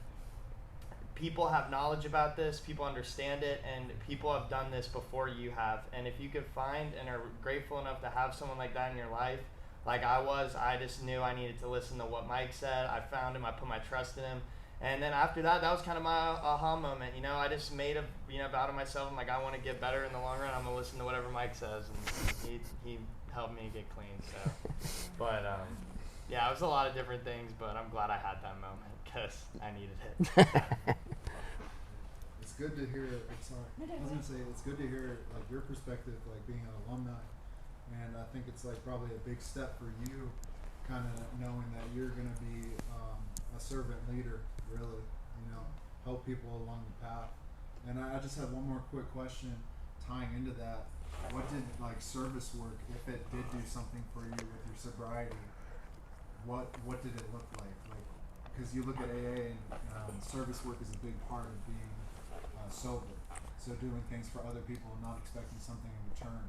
people have knowledge about this, people understand it, and people have done this before you have. And if you could find and are grateful enough to have someone like that in your life, like I just knew I needed to listen to what Mike said. I found him, I put my trust in him. And then after that, that was kind of my aha moment. You know, I just made a vow to myself. I'm like, I want to get better in the long run. I'm gonna listen to whatever Mike says, and he helped me get clean. So, but yeah, it was a lot of different things. But I'm glad I had that moment because I needed it. It's good to hear. Sorry, I was gonna say it's good to hear like your perspective, like being an alumni, and I think it's like probably a big step for you, kind of knowing that you're gonna be a servant leader. Really, you know, help people along the path. And I just had one more quick question tying into that. What did like service work, if it did do something for you with your sobriety, what did it look like? Like, because you look at AA and service work is a big part of being sober. So doing things for other people and not expecting something in return.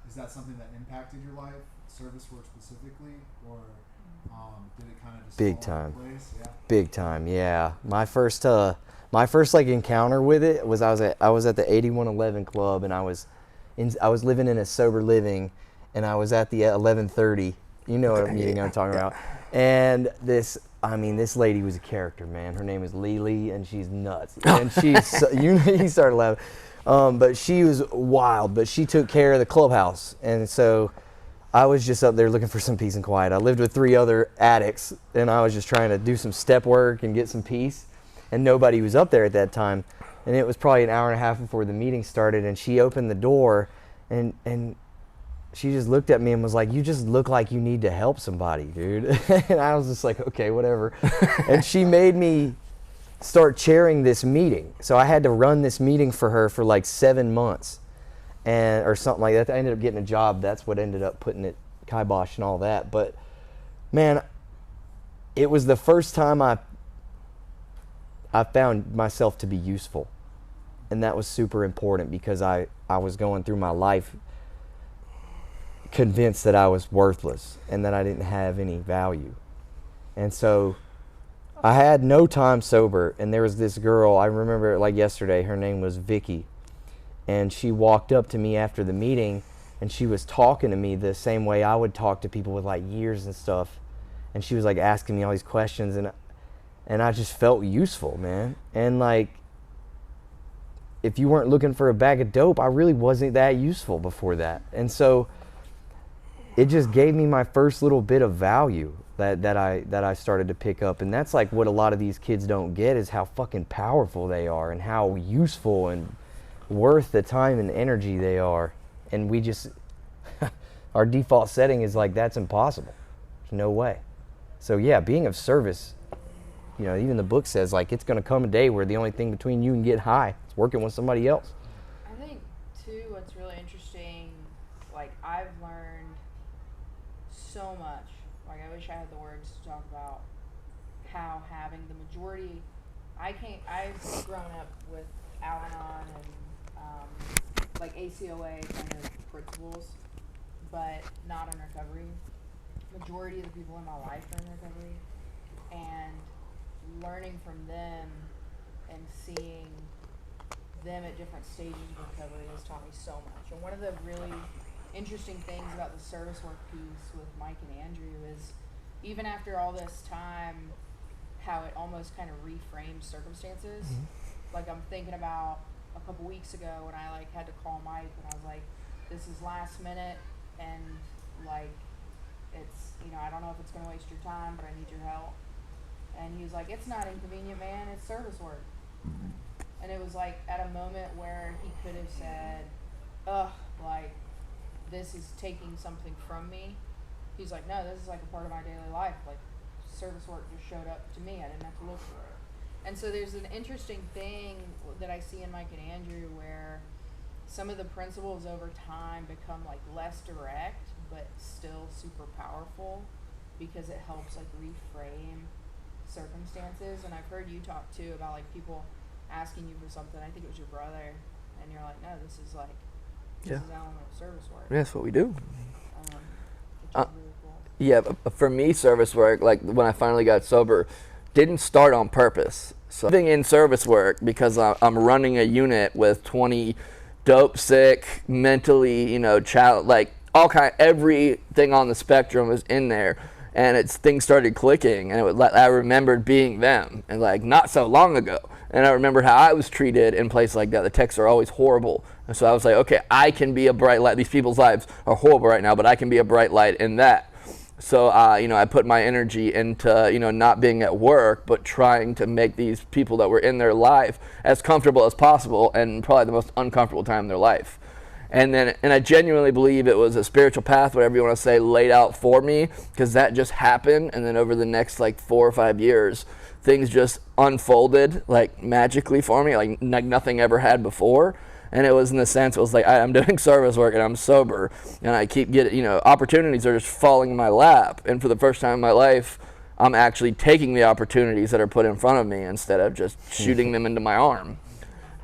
Is that something that impacted your life, service work specifically, or did it kind of just Big fall time. into place? Yeah. Big time, yeah. My first like encounter with it was I was at the 8111 club, and I was living in a sober living, and I was at the 1130. You know what meeting I'm talking about. And this lady was a character, man. Her name is Lily, and she's nuts. And she's you started laughing. But she was wild, but she took care of the clubhouse, and so I was just up there looking for some peace and quiet. I lived with 3 other addicts, and I was just trying to do some step work and get some peace, and nobody was up there at that time. And it was probably an hour and a half before the meeting started, and she opened the door, and she just looked at me and was like, "You just look like you need to help somebody, dude." And I was just like, okay, whatever. And she made me start chairing this meeting. So I had to run this meeting for her for like 7 months. Or something like that. I ended up getting a job. That's what ended up putting it kibosh and all that. But man, it was the first time I found myself to be useful, and that was super important because I was going through my life convinced that I was worthless and that I didn't have any value. And so I had no time sober, and there was this girl, I remember it like yesterday. Her name was Vicky. And she walked up to me after the meeting, and she was talking to me the same way I would talk to people with like years and stuff. And she was like asking me all these questions, and I just felt useful, man. And like, if you weren't looking for a bag of dope, I really wasn't that useful before that. And so it just gave me my first little bit of value that I started to pick up. And that's like what a lot of these kids don't get, is how fucking powerful they are and how useful and worth the time and energy they are. And we just our default setting is like, that's impossible, there's no way. So yeah, being of service, you know, even the book says like it's going to come a day where the only thing between you and get high is working with somebody else. I think too what's really interesting, like I've learned so much, like I wish I had the words to talk about how having the majority, I've grown up with Al-Anon and like ACOA kind of principles, but not in recovery. Majority of the people in my life are in recovery, and learning from them and seeing them at different stages of recovery has taught me so much. And one of the really interesting things about the service work piece with Mike and Andrew is, even after all this time, how it almost kind of reframes circumstances. Mm-hmm. Like I'm thinking about a couple weeks ago when I like had to call Mike, and I was like, this is last minute, and like it's, you know, I don't know if it's gonna waste your time, but I need your help. And he was like, it's not inconvenient, man, it's service work. And it was like at a moment where he could have said, ugh, like, this is taking something from me. He's like, no, this is like a part of my daily life. Like, service work just showed up to me. I didn't have to look for it. And so there's an interesting thing that I see in Mike and Andrew where some of the principles over time become like less direct, but still super powerful because it helps like reframe circumstances. And I've heard you talk too about like people asking you for something. I think it was your brother, and you're like, no, this is like, this is an element of service work. Yeah, that's what we do. Which is really cool. Yeah, for me, service work, like when I finally got sober, didn't start on purpose. So living in service work because I'm running a unit with 20 dope, sick, mentally, child, like everything on the spectrum was in there, and things started clicking, and I remembered being them, and like not so long ago, and I remembered how I was treated in places like that. The texts are always horrible, and so I was like, okay, I can be a bright light. These people's lives are horrible right now, but I can be a bright light in that. So, I put my energy into, not being at work, but trying to make these people that were in their life as comfortable as possible, and probably the most uncomfortable time in their life. And I genuinely believe it was a spiritual path, whatever you want to say, laid out for me, because that just happened. And then over the next 4 or 5 years, things just unfolded like magically for me, like nothing ever had before. And it was in the sense, it was like, I'm doing service work and I'm sober, and I keep getting, opportunities are just falling in my lap. And for the first time in my life, I'm actually taking the opportunities that are put in front of me instead of just shooting them into my arm.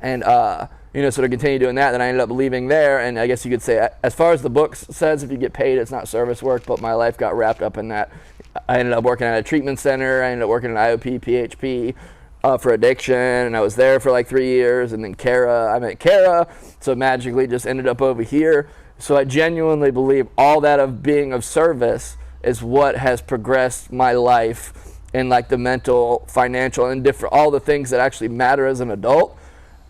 And, so to continue doing that, then I ended up leaving there. And I guess you could say, as far as the book says, if you get paid, it's not service work, but my life got wrapped up in that. I ended up working at a treatment center. I ended up working at IOP, PHP. For addiction, and I was there for 3 years, and then I met Kara, so magically just ended up over here. So I genuinely believe all that of being of service is what has progressed my life in the mental, financial, and all the things that actually matter as an adult,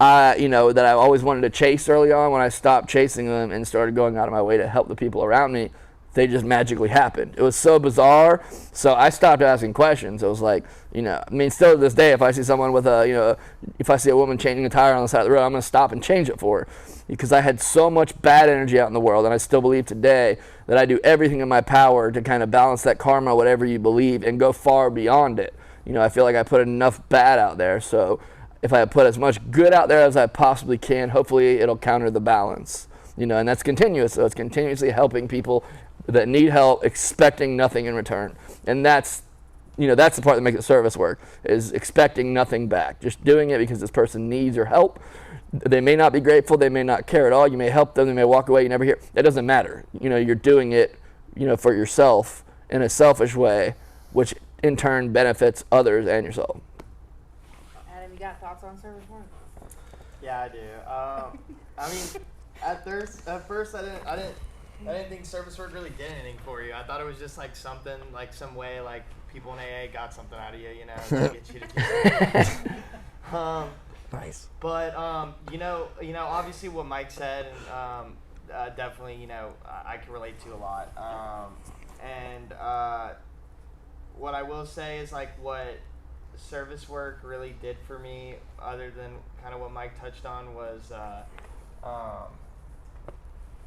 that I always wanted to chase early on. When I stopped chasing them and started going out of my way to help the people around me, they just magically happened. It was so bizarre. So I stopped asking questions. It was like, still to this day, if I see someone with if I see a woman changing a tire on the side of the road, I'm going to stop and change it for her. Because I had so much bad energy out in the world, and I still believe today that I do everything in my power to kind of balance that karma, whatever you believe, and go far beyond it. I feel like I put enough bad out there. So if I put as much good out there as I possibly can, hopefully it'll counter the balance. And that's continuous. So it's continuously helping people that need help, expecting nothing in return. And that's the part that makes it service work, is expecting nothing back. Just doing it because this person needs your help. They may not be grateful, they may not care at all, you may help them, they may walk away, you never hear. It doesn't matter. You're doing it, for yourself in a selfish way, which in turn benefits others and yourself. Adam, you got thoughts on service work? Yeah, I do. At first I didn't think service work really did anything for you. I thought it was just something, some way, people in AA got something out of you, to get you to keep Nice. But, obviously what Mike said, and definitely, I can relate to a lot. What I will say is, what service work really did for me, other than kind of what Mike touched on, was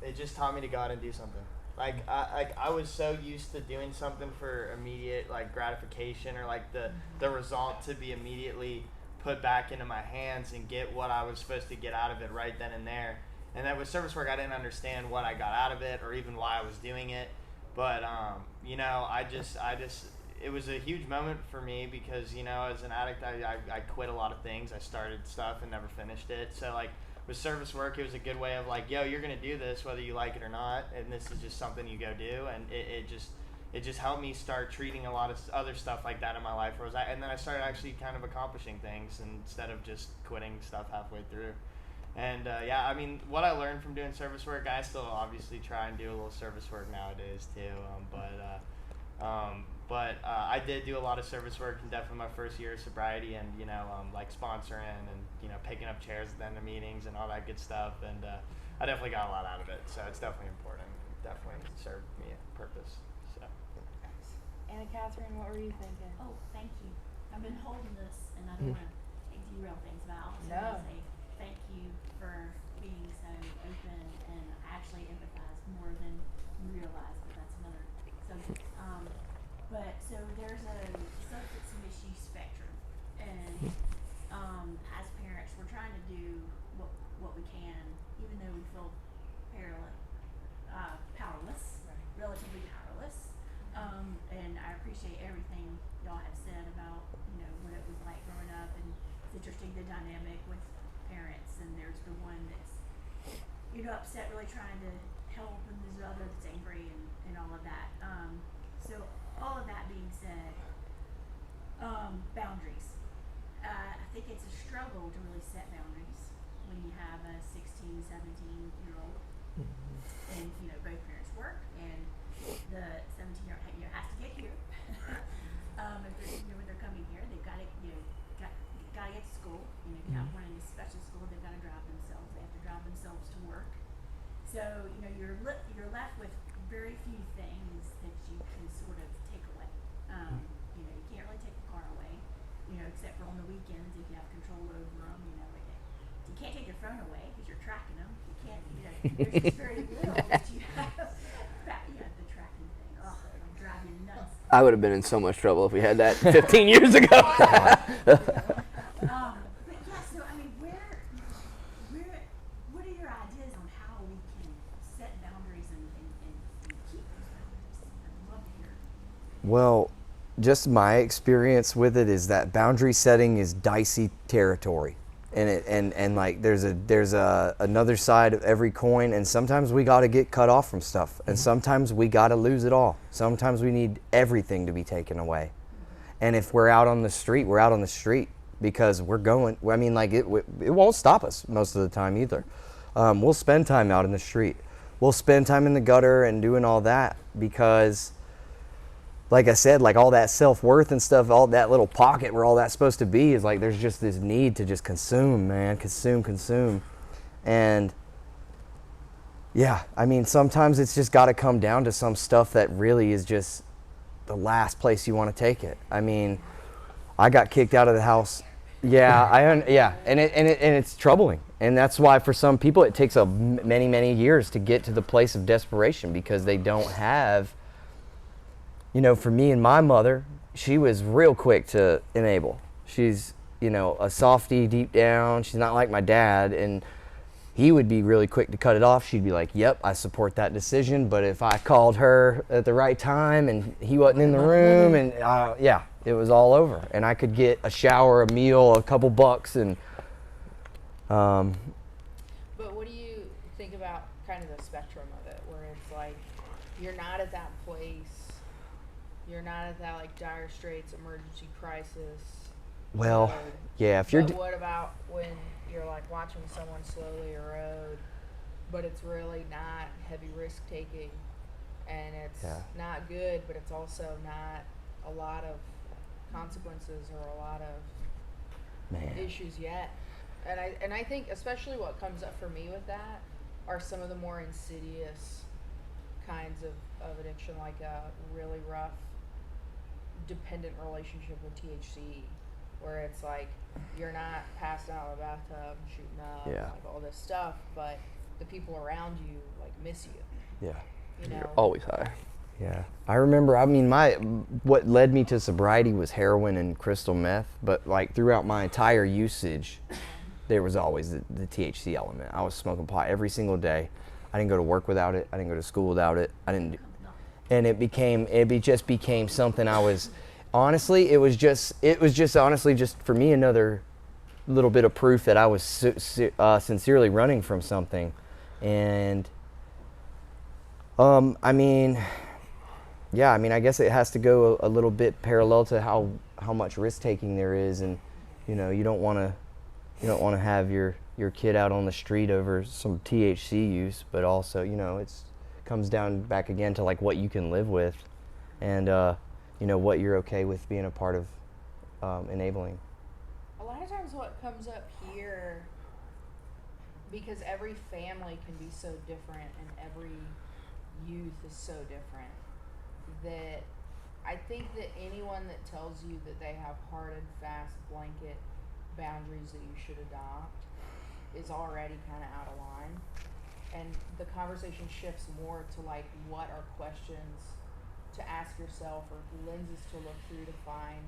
it just taught me to go out and do something. I was so used to doing something for immediate gratification, or the result to be immediately put back into my hands and get what I was supposed to get out of it right then and there. And that with service work, I didn't understand what I got out of it or even why I was doing it. But it was a huge moment for me because as an addict, I quit a lot of things. I started stuff and never finished it. So with service work, it was a good way of yo, you're gonna do this whether you like it or not, and this is just something you go do, and it just helped me start treating a lot of other stuff like that in my life. And then I started actually kind of accomplishing things instead of just quitting stuff halfway through. And what I learned from doing service work, I still obviously try and do a little service work nowadays too. But I did do a lot of service work in definitely my first year of sobriety, and sponsoring and picking up chairs at the end of meetings and all that good stuff. And I definitely got a lot out of it, so it's definitely important. It definitely served me a purpose. So. Anna Catherine, what were you thinking? Oh, thank you. I've been holding this, and I don't want to derail things, but I also want to say realize, but that's another subject. But so there's a substance misuse spectrum, and as parents, we're trying to do what we can, even though we feel powerless, relatively powerless. And I appreciate everything y'all have said about, what it was like growing up, and it's interesting the dynamic with parents, and there's the one that's, upset, really trying to help, and there's the other that's angry, and all of that. So all of that being said, boundaries. I think it's a struggle to really set boundaries when you have a 16, 17-year-old, and both parents work, and the 17-year-old has to get here. If they're, when they're coming here, they've got to got to get to school. If you have one in a special school, they've got to drive themselves. They have to drive themselves to work. So you're left with very few things that you can sort of take away. You can't really take the car away. Except for on the weekends if you have control over them. You can't take your phone away because you're tracking them. You can't. There's just very little that you have. The tracking thing. Oh, it'll drive you nuts. I would have been in so much trouble if we had that 15 years ago. But yeah, so I mean, what are your ideas on how we can set boundaries and keep those boundaries? I'd love to hear. Well, just my experience with it is that boundary setting is dicey territory, and like there's another side of every coin, and sometimes we got to get cut off from stuff, and sometimes we got to lose it all. Sometimes we need everything to be taken away, and if we're out on the street, we're out on the street because we're going. I mean, like it won't stop us most of the time either. We'll spend time out in the street. We'll spend time in the gutter and doing all that because, like I said, like all that self-worth and stuff, all that little pocket where all that's supposed to be is like there's just this need to just consume, man, consume. And yeah, I mean, sometimes it's just got to come down to some stuff that really is just the last place you want to take it. I mean, I got kicked out of the house. And it's troubling. And that's why for some people it takes many years to get to the place of desperation because they don't have. For me and my mother, she was real quick to enable. She's, a softie deep down. She's not like my dad. And he would be really quick to cut it off. She'd be like, yep, I support that decision. But if I called her at the right time and he wasn't in the room, and it was all over. And I could get a shower, a meal, a couple bucks. And But what do you think about kind of the spectrum of it, where it's like you're not at that place, you're not at that like dire straits, emergency crisis. well, mode, yeah, if you're but what about when you're like watching someone slowly erode, but it's really not heavy risk taking, and it's not good, but it's also not a lot of consequences or a lot of issues yet. And I think especially what comes up for me with that are some of the more insidious kinds of addiction, like a really rough dependent relationship with THC, where it's like you're not passed out of the bathtub and shooting up and like all this stuff, but the people around you like miss you. Yeah. You're always high. Yeah, I remember. I mean, what led me to sobriety was heroin and crystal meth. But like throughout my entire usage, there was always the THC element. I was smoking pot every single day. I didn't go to work without it. I didn't go to school without it. And it just became something I was. Honestly, it was just honestly just for me another little bit of proof that I was sincerely running from something, and I mean, I guess it has to go a little bit parallel to how much risk taking there is, and you don't want to have your kid out on the street over some THC use, but also it's comes down back again to like what you can live with, and what you're okay with being a part of enabling. A lot of times what comes up here, because every family can be so different and every youth is so different, that I think that anyone that tells you that they have hard and fast blanket boundaries that you should adopt is already kind of out of line. and the conversation shifts more to like what are questions to ask yourself or lenses to look through to find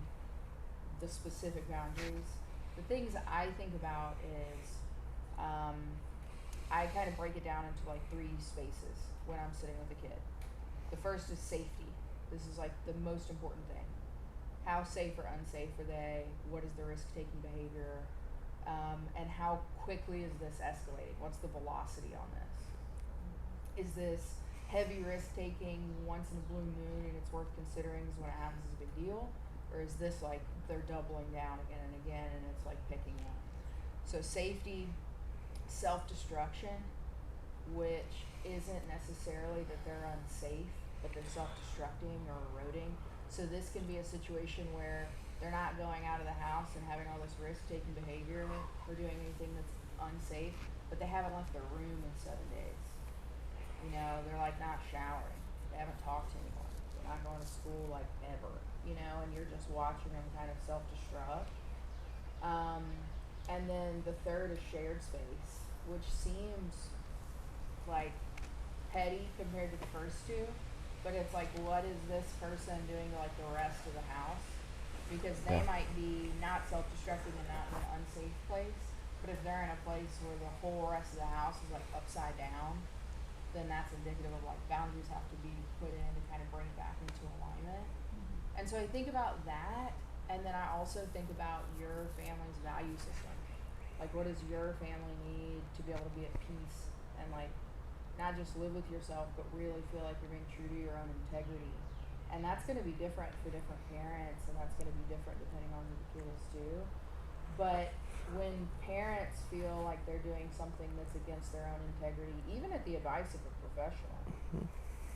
the specific boundaries. The things I think about is I kind of break it down into like 3 spaces when I'm sitting with a kid. The first is safety. This is like the most important thing. How safe or unsafe are they? What is the risk-taking behavior? And how quickly is this escalating? What's the velocity on this? Is this heavy risk-taking once in a blue moon and it's worth considering because when it happens it's a big deal? Or is this like they're doubling down again and again and it's like picking up? So safety, self-destruction, which isn't necessarily that they're unsafe, but they're self-destructing or eroding. So this can be a situation where they're not going out of the house and having all this risk-taking behavior or doing anything that's unsafe, but they haven't left their room in 7 days. You know, they're like not showering. They haven't talked to anyone. They're not going to school like ever, you know, and you're just watching them kind of self-destruct. And then the third is shared space, which seems like petty compared to the first 2, but it's like, what is this person doing to like the rest of the house? Because they might be not self-destructing and not in an unsafe place, but if they're in a place where the whole rest of the house is like upside down, then that's indicative of like boundaries have to be put in to kind of bring it back into alignment. And so I think about that, and then I also think about your family's value system. Like, what does your family need to be able to be at peace and like not just live with yourself, but really feel like you're being true to your own integrity? And that's going to be different for different parents, and that's going to be different depending on who the kid is too. But when parents feel like they're doing something that's against their own integrity, even at the advice of a professional,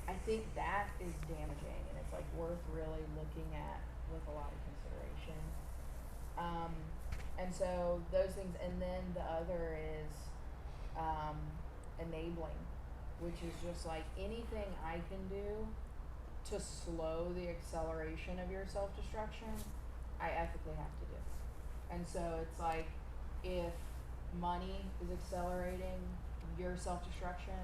I think that is damaging, and it's like worth really looking at with a lot of consideration. And so those things, and then the other is enabling, which is just like anything I can do to slow the acceleration of your self-destruction, I ethically have to do. And so it's like, if money is accelerating your self-destruction,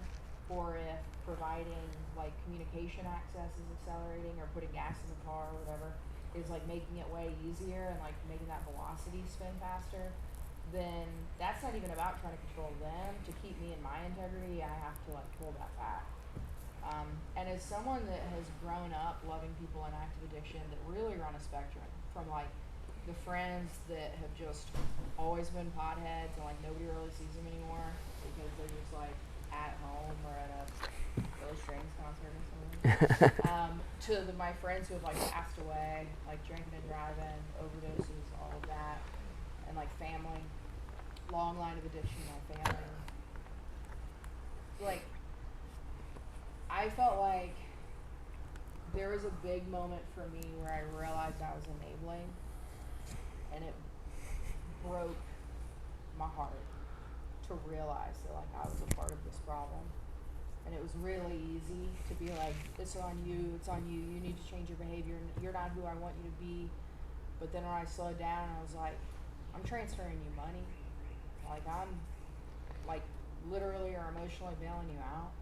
or if providing like communication access is accelerating, or putting gas in the car or whatever is like making it way easier and like making that velocity spin faster, then that's not even about trying to control them. To keep me in my integrity, I have to like pull that back. And as someone that has grown up loving people in active addiction that really run a spectrum, from like the friends that have just always been potheads and like nobody really sees them anymore because they're just like at home or at a Billy Strings concert or something, to my friends who have like passed away, like drinking and driving, overdoses, all of that, and like family, long line of addiction in my family. Like, I felt like there was a big moment for me where I realized I was enabling, and it broke my heart to realize that like I was a part of this problem. And it was really easy to be like, it's on you, you need to change your behavior, and you're not who I want you to be. But then when I slowed down, I was like, I'm transferring you money. Like, I'm like literally or emotionally bailing you out.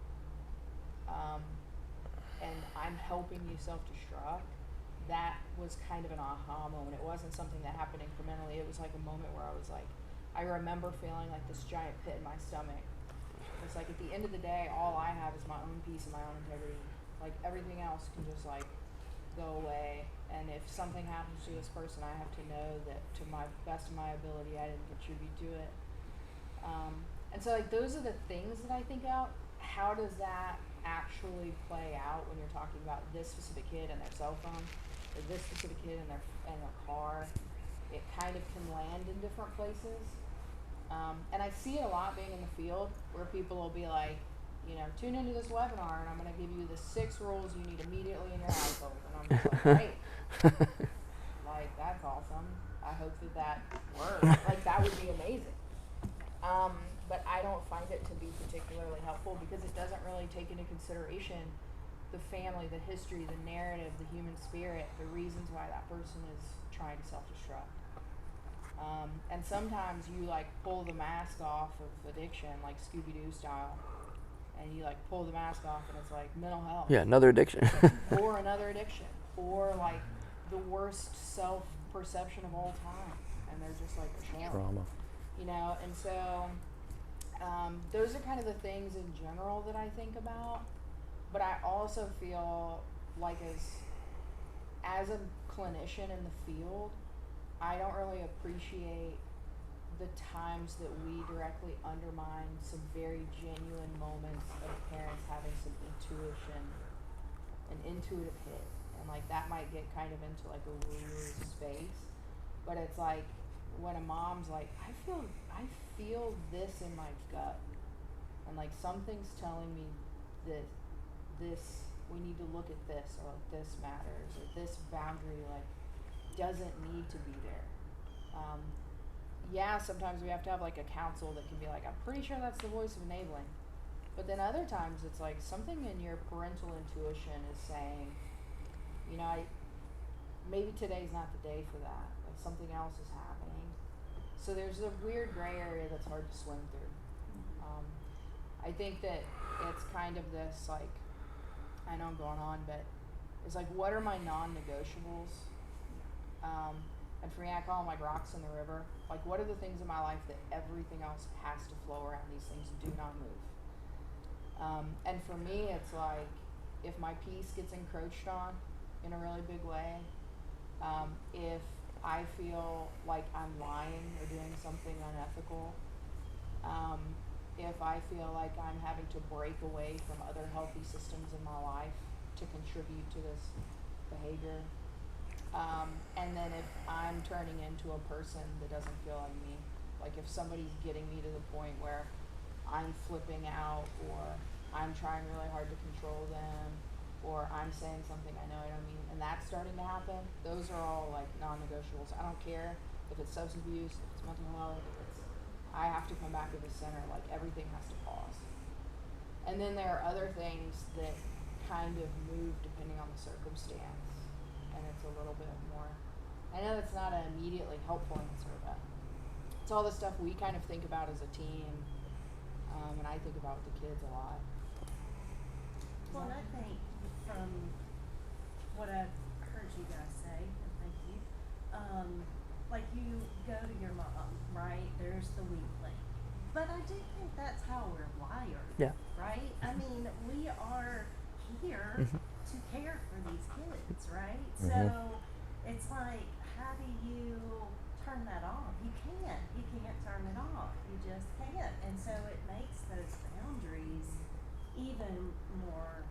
And I'm helping you self-destruct. That was kind of an aha moment. It wasn't something that happened incrementally. It was like a moment where I was like, I remember feeling like this giant pit in my stomach. It's like, at the end of the day, all I have is my own peace and my own integrity. Like, everything else can just like go away. And if something happens to this person, I have to know that to my best of my ability, I didn't contribute to it. And so like those are the things that I think out. How does that actually play out when you're talking about this specific kid and their cell phone, or this specific kid and their car? It kind of can land in different places. And I see it a lot being in the field where people will be like, you know, tune into this webinar and I'm going to give you the 6 rules you need immediately in your household. And I'm just like, great. Like, that's awesome. I hope that works. Like, that would be amazing. But I don't find it to be particularly helpful because it doesn't really take into consideration the family, the history, the narrative, the human spirit, the reasons why that person is trying to self-destruct. And sometimes you like pull the mask off of addiction, like Scooby-Doo style, and you like pull the mask off and it's like mental health. Yeah, another addiction. Or another addiction. Or like the worst self-perception of all time. And they're just like Trauma. You know, and so those are kind of the things in general that I think about. But I also feel like as a clinician in the field, I don't really appreciate the times that we directly undermine some very genuine moments of parents having some intuition, an intuitive hit. And like that might get kind of into like a woo space. But it's like when a mom's like, I feel this in my gut. And like something's telling me that this, we need to look at this, or like this matters, or this boundary like doesn't need to be there. Yeah, sometimes we have to have like a counsel that can be like, I'm pretty sure that's the voice of enabling. But then other times it's like something in your parental intuition is saying, you know, maybe today's not the day for that. Like something else is happening. So there's a weird gray area that's hard to swim through. I think that it's kind of this like, I know I'm going on, but it's like, what are my non-negotiables? And for me, I call them like rocks in the river. Like, what are the things in my life that everything else has to flow around? These things do not move. And for me, it's like, if my peace gets encroached on in a really big way, if I feel like I'm lying or doing something unethical, if I feel like I'm having to break away from other healthy systems in my life to contribute to this behavior, and then if I'm turning into a person that doesn't feel like me, like if somebody's getting me to the point where I'm flipping out, or I'm trying really hard to control them, or I'm saying something I know I don't mean, and that's starting to happen, those are all like non-negotiables. I don't care if it's substance abuse, if it's mental health, if it's, I have to come back to the center, like everything has to pause. And then there are other things that kind of move depending on the circumstance, and it's a little bit more, I know that's not an immediately helpful answer, but it's all the stuff we kind of think about as a team, and I think about with the kids a lot. Well, and I think from what I've heard you guys say, and thank you, like you go to your mom, right? There's the weak link. But I do think that's how we're wired, Yeah. right? I mean, we are here to care for these kids, right? So it's like, how do you turn that off? You can't turn it off. You just can't. And so it makes those boundaries even more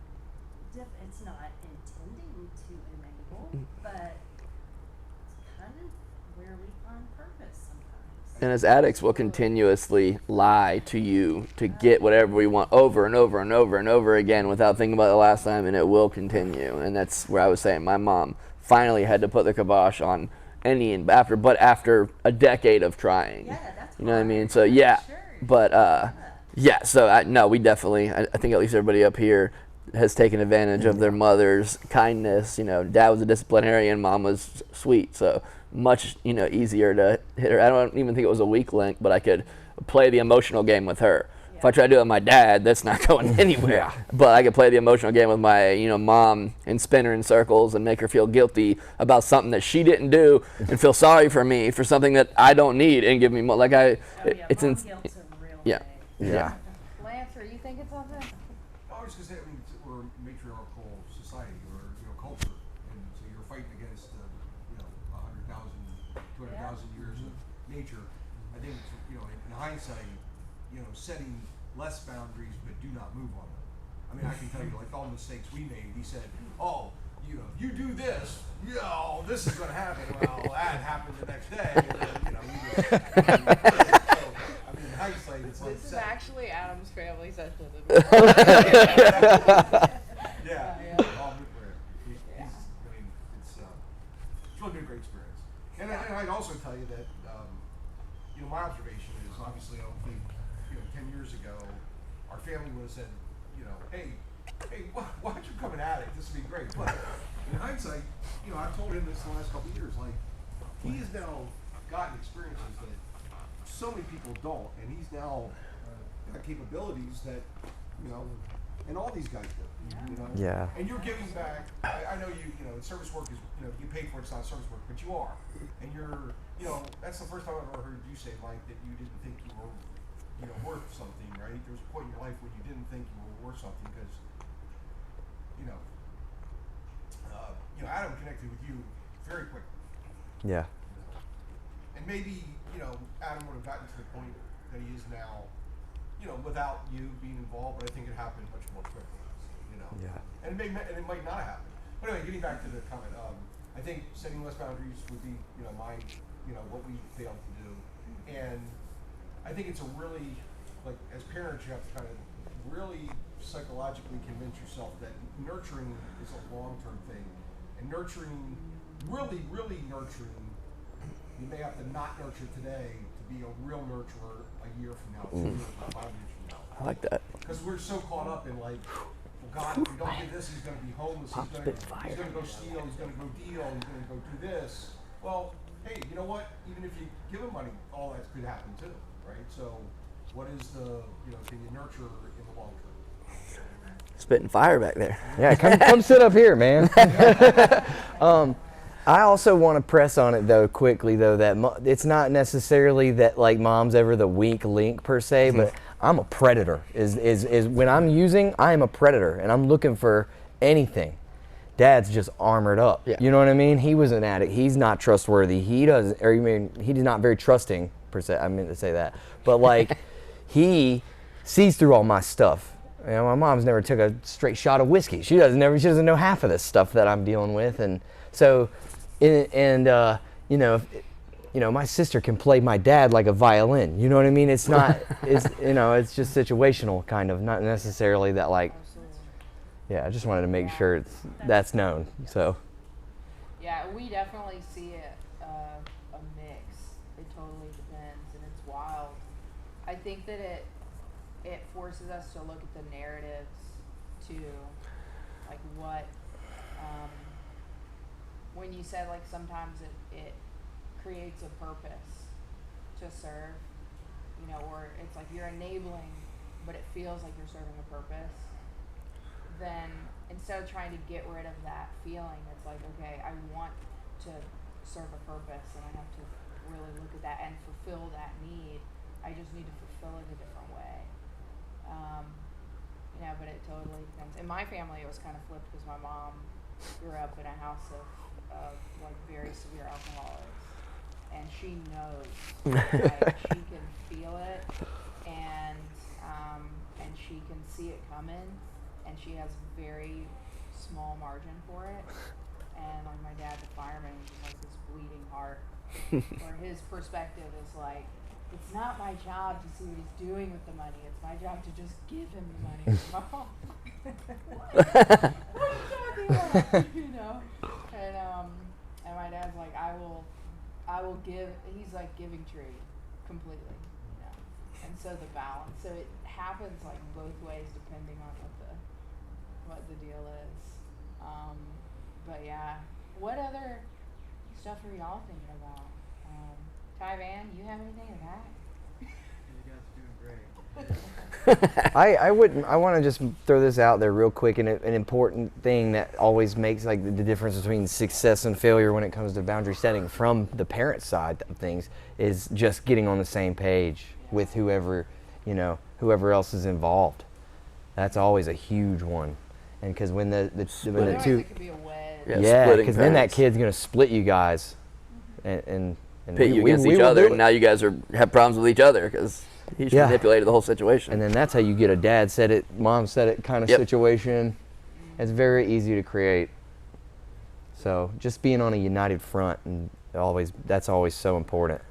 it's not intending to enable, but it's kind of where we find purpose sometimes. And as addicts, we'll continuously lie to you to get whatever we want over and over and over and over again without thinking about it the last time, and it will continue. And that's where I was saying my mom finally had to put the kibosh on any and after a decade of trying. Yeah, that's you know what I mean? So yeah, sure. but yeah. So no, we definitely. I think at least everybody up here has taken advantage of their mother's kindness. You know, dad was a disciplinarian, mom was sweet, so much easier to hit her. I don't even think it was a weak link, but I could play the emotional game with her. Yeah. If I try to do it with my dad, that's not going anywhere. But I could play the emotional game with my mom and spin her in circles and make her feel guilty about something that she didn't do and feel sorry for me for something that I don't need and give me more. Like it's mom in. guilt's a real Yeah. thing. Yeah. Lance, are you thinking something? I was just gonna say, I mean, we're a matriarchal society, or culture, and so you're fighting against 100,000, 200,000 years of nature. I think it's, in hindsight, setting less boundaries, but do not move on them. I mean, I can tell you, like all the mistakes we made. He said, "Oh, you do this, this is gonna happen." Well, that happened the next day. And then, I mean, in hindsight, it's like This is actually Adam's family sentence. Yeah. All good for him. I mean, it's really been a great experience. And I'd also tell you that, my observation is obviously, I don't think, 10 years ago, our family would have said, hey, why don't you become an addict? This would be great. But in hindsight, I've told him this the last couple of years, like, he has now gotten experiences that so many people don't, and he's now got capabilities that you know, and all these guys do, you know. Yeah. And you're giving back. I know you know, service work is, you know, you get paid for it, it's not service work, but you are, and you're, you know, that's the first time I've ever heard you say, Mike, that you didn't think you were, you know, worth something, right? There was a point in your life when you didn't think you were worth something because, you know, Adam connected with you very quickly. Yeah. You know? And maybe, you know, Adam would have gotten to the point that he is now, you know, without you being involved, but I think it happened much more quickly, you know. Yeah. And it might not happen. But anyway, getting back to the comment, I think setting less boundaries would be, you know, what we failed to do. And I think it's a really, like, as parents, you have to kind of really psychologically convince yourself that nurturing is a long-term thing. And nurturing, really, really nurturing, you may have to not nurture today to be a real nurturer a year from now, 2 years from now, 5 years from now. I like that. Because we're so caught up in like, well, God, if we don't do this, he's going to be homeless. He's going to go steal. He's going to go deal. He's going to go do this. Well, hey, you know what? Even if you give him money, all that could happen too, right? So, what is the, you know, can you nurture in the long term? Spitting fire back there. Yeah, come sit up here, man. I also want to press on it though quickly though that it's not necessarily that like mom's ever the weak link per se, but I'm a predator. Is when I'm using, I am a predator and I'm looking for anything. Dad's just armored up. Yeah. You know what I mean? He was an addict. He's not trustworthy. He's not very trusting per se. I meant to say that, but like he sees through all my stuff. You know, my mom's never took a straight shot of whiskey. She doesn't know half of this stuff that I'm dealing with, and so, you know, my sister can play my dad like a violin. You know what I mean? It's not, it's just situational, kind of, not necessarily that like. Yeah, I just wanted to make sure that's known. So. Yeah, we definitely see a mix. It totally depends, and it's wild. I think that it forces us to look at the narratives too, like what when you said like sometimes it creates a purpose to serve, you know, or it's like you're enabling but it feels like you're serving a purpose, then instead of trying to get rid of that feeling, it's like, okay, I want to serve a purpose and I have to really look at that and fulfill that need. I just need to fulfill it a different way. You know, but it totally depends. In my family, it was kind of flipped because my mom grew up in a house of like very severe alcoholics, and she knows, like she can feel it, and she can see it coming, and she has very small margin for it. And like my dad, the fireman, he has this bleeding heart, where his perspective is like, it's not my job to see what he's doing with the money. It's my job to just give him the money. Mom, what are you talking about? You know, and my dad's like, I will give. He's like giving tree, completely. You know, and so the balance. So it happens like both ways depending on what the deal is. But yeah, what other stuff are y'all thinking about? Ty Van, you have anything to add? You guys are doing great. I want to just throw this out there real quick, and an important thing that always makes like the difference between success and failure when it comes to boundary setting from the parent side of things is just getting on the same page with whoever else is involved. That's always a huge one, and because when the two, it could be a wedge. yeah, because then that kid's gonna split you guys, and pit you against each other, and now you guys have problems with each other because he's manipulated the whole situation. And then that's how you get a dad said it, mom said it kind of situation. It's very easy to create. So just being on a united front and that's always so important.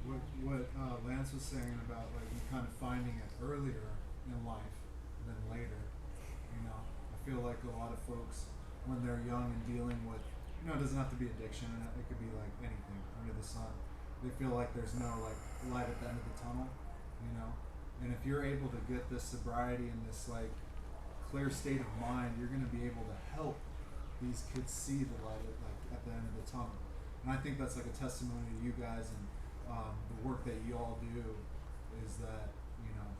What Lance was saying about like you kind of finding it earlier in life than later. You know, I feel like a lot of folks when they're young and dealing with, you know, it doesn't have to be addiction, and it could be like anything under the sun. They feel like there's no like light at the end of the tunnel, you know. And if you're able to get this sobriety and this like clear state of mind, you're going to be able to help these kids see the light at the end of the tunnel. And I think that's like a testimony to you guys and the work that you all do is that, you know,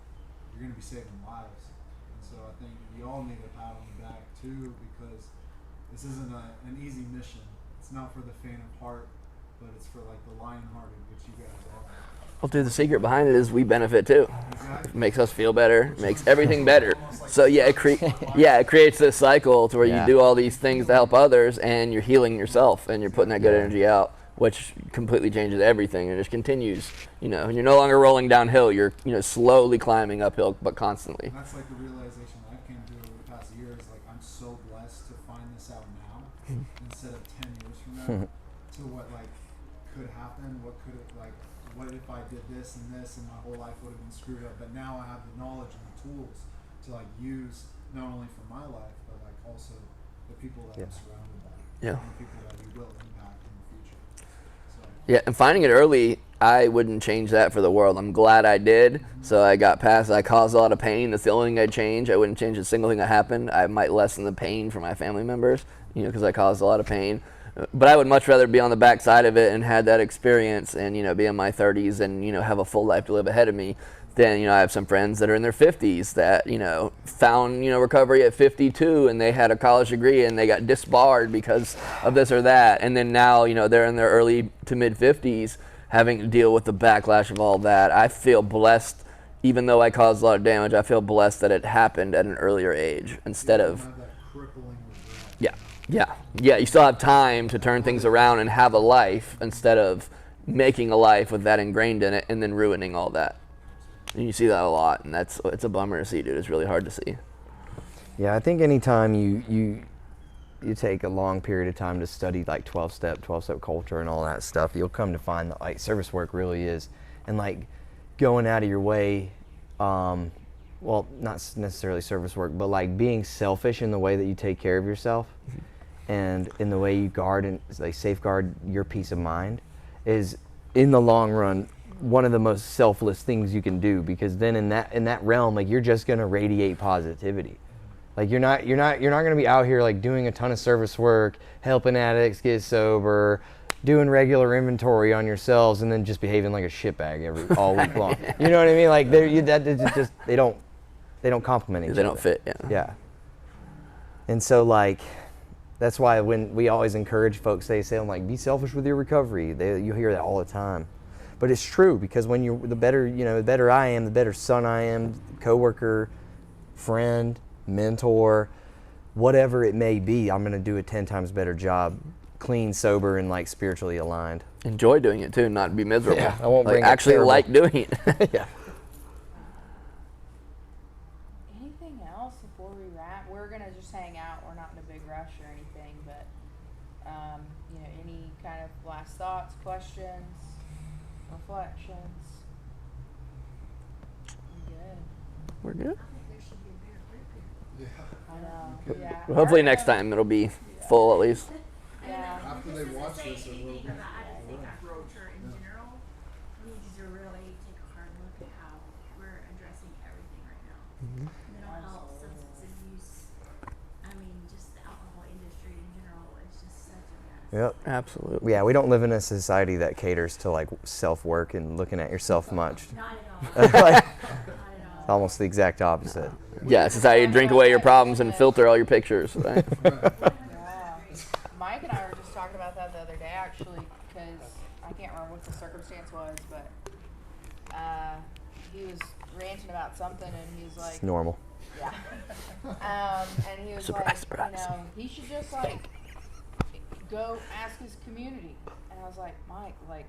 you're going to be saving lives. And so I think we all need a pat on the back too, because this isn't an easy mission. It's not for the faint of heart, but it's for like the lion-hearted, which you guys are. Well, dude, the secret behind it is we benefit too. Exactly. It makes us feel better, makes everything better. So yeah, it creates this cycle to where you do all these things to help others, and you're healing yourself, and you're putting that good energy out, which completely changes everything, and just continues. You know, and you're no longer rolling downhill. You're slowly climbing uphill, but constantly. And that's like the realization that I came to over the past year is like I'm so blessed to find this out now instead of 10 years from now to what like could happen, what if I did this and my whole life would have been screwed up. But now I have the knowledge and the tools to like use not only for my life but like also the people that I'm surrounded by. Yeah. And the people that we will impact in the future. So. Yeah, and finding it early, I wouldn't change that for the world. I'm glad I did. So I got past it. I caused a lot of pain. That's the only thing I'd change. I wouldn't change a single thing that happened. I might lessen the pain for my family members, because I caused a lot of pain. But I would much rather be on the back side of it and had that experience and, be in my 30s and, have a full life to live ahead of me than, I have some friends that are in their 50s that, found, recovery at 52 and they had a college degree and they got disbarred because of this or that. And then now, they're in their early to mid 50s having to deal with the backlash of all that. I feel blessed, even though I caused a lot of damage, I feel blessed that it happened at an earlier age instead of, Yeah, you still have time to turn things around and have a life instead of making a life with that ingrained in it and then ruining all that. And you see that a lot, and it's a bummer to see, dude. It's really hard to see. Yeah, I think anytime you take a long period of time to study like 12-step culture and all that stuff, you'll come to find that like service work really is, and like going out of your way, well, not necessarily service work, but like being selfish in the way that you take care of yourself. And in the way you guard and like safeguard your peace of mind is in the long run one of the most selfless things you can do, because then in that realm, like, you're just going to radiate positivity. Like you're not going to be out here like doing a ton of service work, helping addicts get sober, doing regular inventory on yourselves, and then just behaving like a shitbag all week long. You know what I mean? Like they don't complement each other. They don't fit. Yeah. And so like that's why when we always encourage folks, they say, I'm like, be selfish with your recovery. You hear that all the time. But it's true, because when you're the better I am, the better son I am, coworker, friend, mentor, whatever it may be, I'm going to do a 10 times better job, clean, sober, and like spiritually aligned. Enjoy doing it too, not be miserable. Yeah, I won't bring actually like doing it. Yeah. Anything else before we wrap? We're going to just hang out. We're not in a big rush or anything, but any kind of last thoughts, questions, reflections? We're good. I know. Yeah. Well, hopefully next time it'll be full at least. Yeah. After they watch this, it will be. I just think our culture in general needs to really take a hard look at how we're addressing everything right now. Mental health, substance abuse, just the alcohol industry in general, it's just such a mess. Yep. Absolutely. Yeah, we don't live in a society that caters to like self-work and looking at yourself much. Not at all. Like, Not at all. almost the exact opposite. Yeah, it's how you drink away your problems and filter all your pictures. Right? Yeah. Mike and I were just talking about that the other day, actually, because I can't remember what the circumstance was, but he was ranting about something, and he was like, It's normal. yeah. And he was Surprise, like, surprise. he should just like go ask his community. And I was like, Mike, like,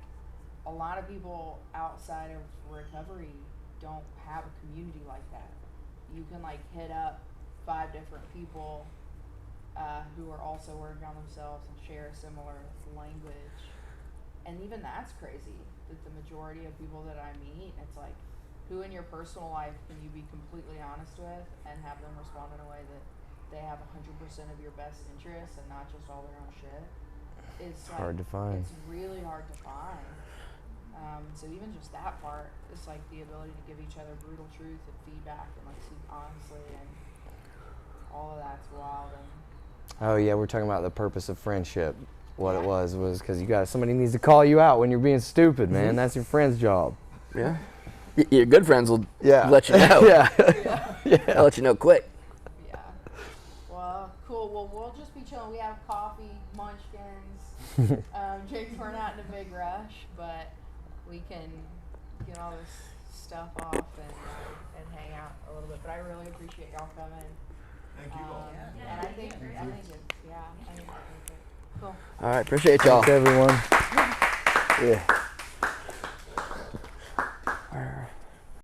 a lot of people outside of recovery don't have a community like that. You can like hit up 5 different people who are also working on themselves and share a similar language. And even that's crazy, that the majority of people that I meet, it's like, who in your personal life can you be completely honest with and have them respond in a way that they have 100% of your best interests and not just all their own shit? It's like, hard to find. It's really hard to find. So even just that part, it's like the ability to give each other brutal truth and feedback and like speak honestly, and all of that's wild. And Oh yeah, we're talking about the purpose of friendship. What it was because somebody needs to call you out when you're being stupid, man. That's your friend's job. Yeah. Your good friends will Yeah. let you know. Yeah. They'll let you know quick. Yeah. Well, cool. Well, we'll just be chilling. We have coffee, munchkins. Jake's we're not in a big rush, but we can get all this stuff off and hang out a little bit. But I really appreciate y'all coming. Thank you all. And I think it's, I think it's good. Cool. All right, appreciate y'all. Thanks, everyone. Yeah.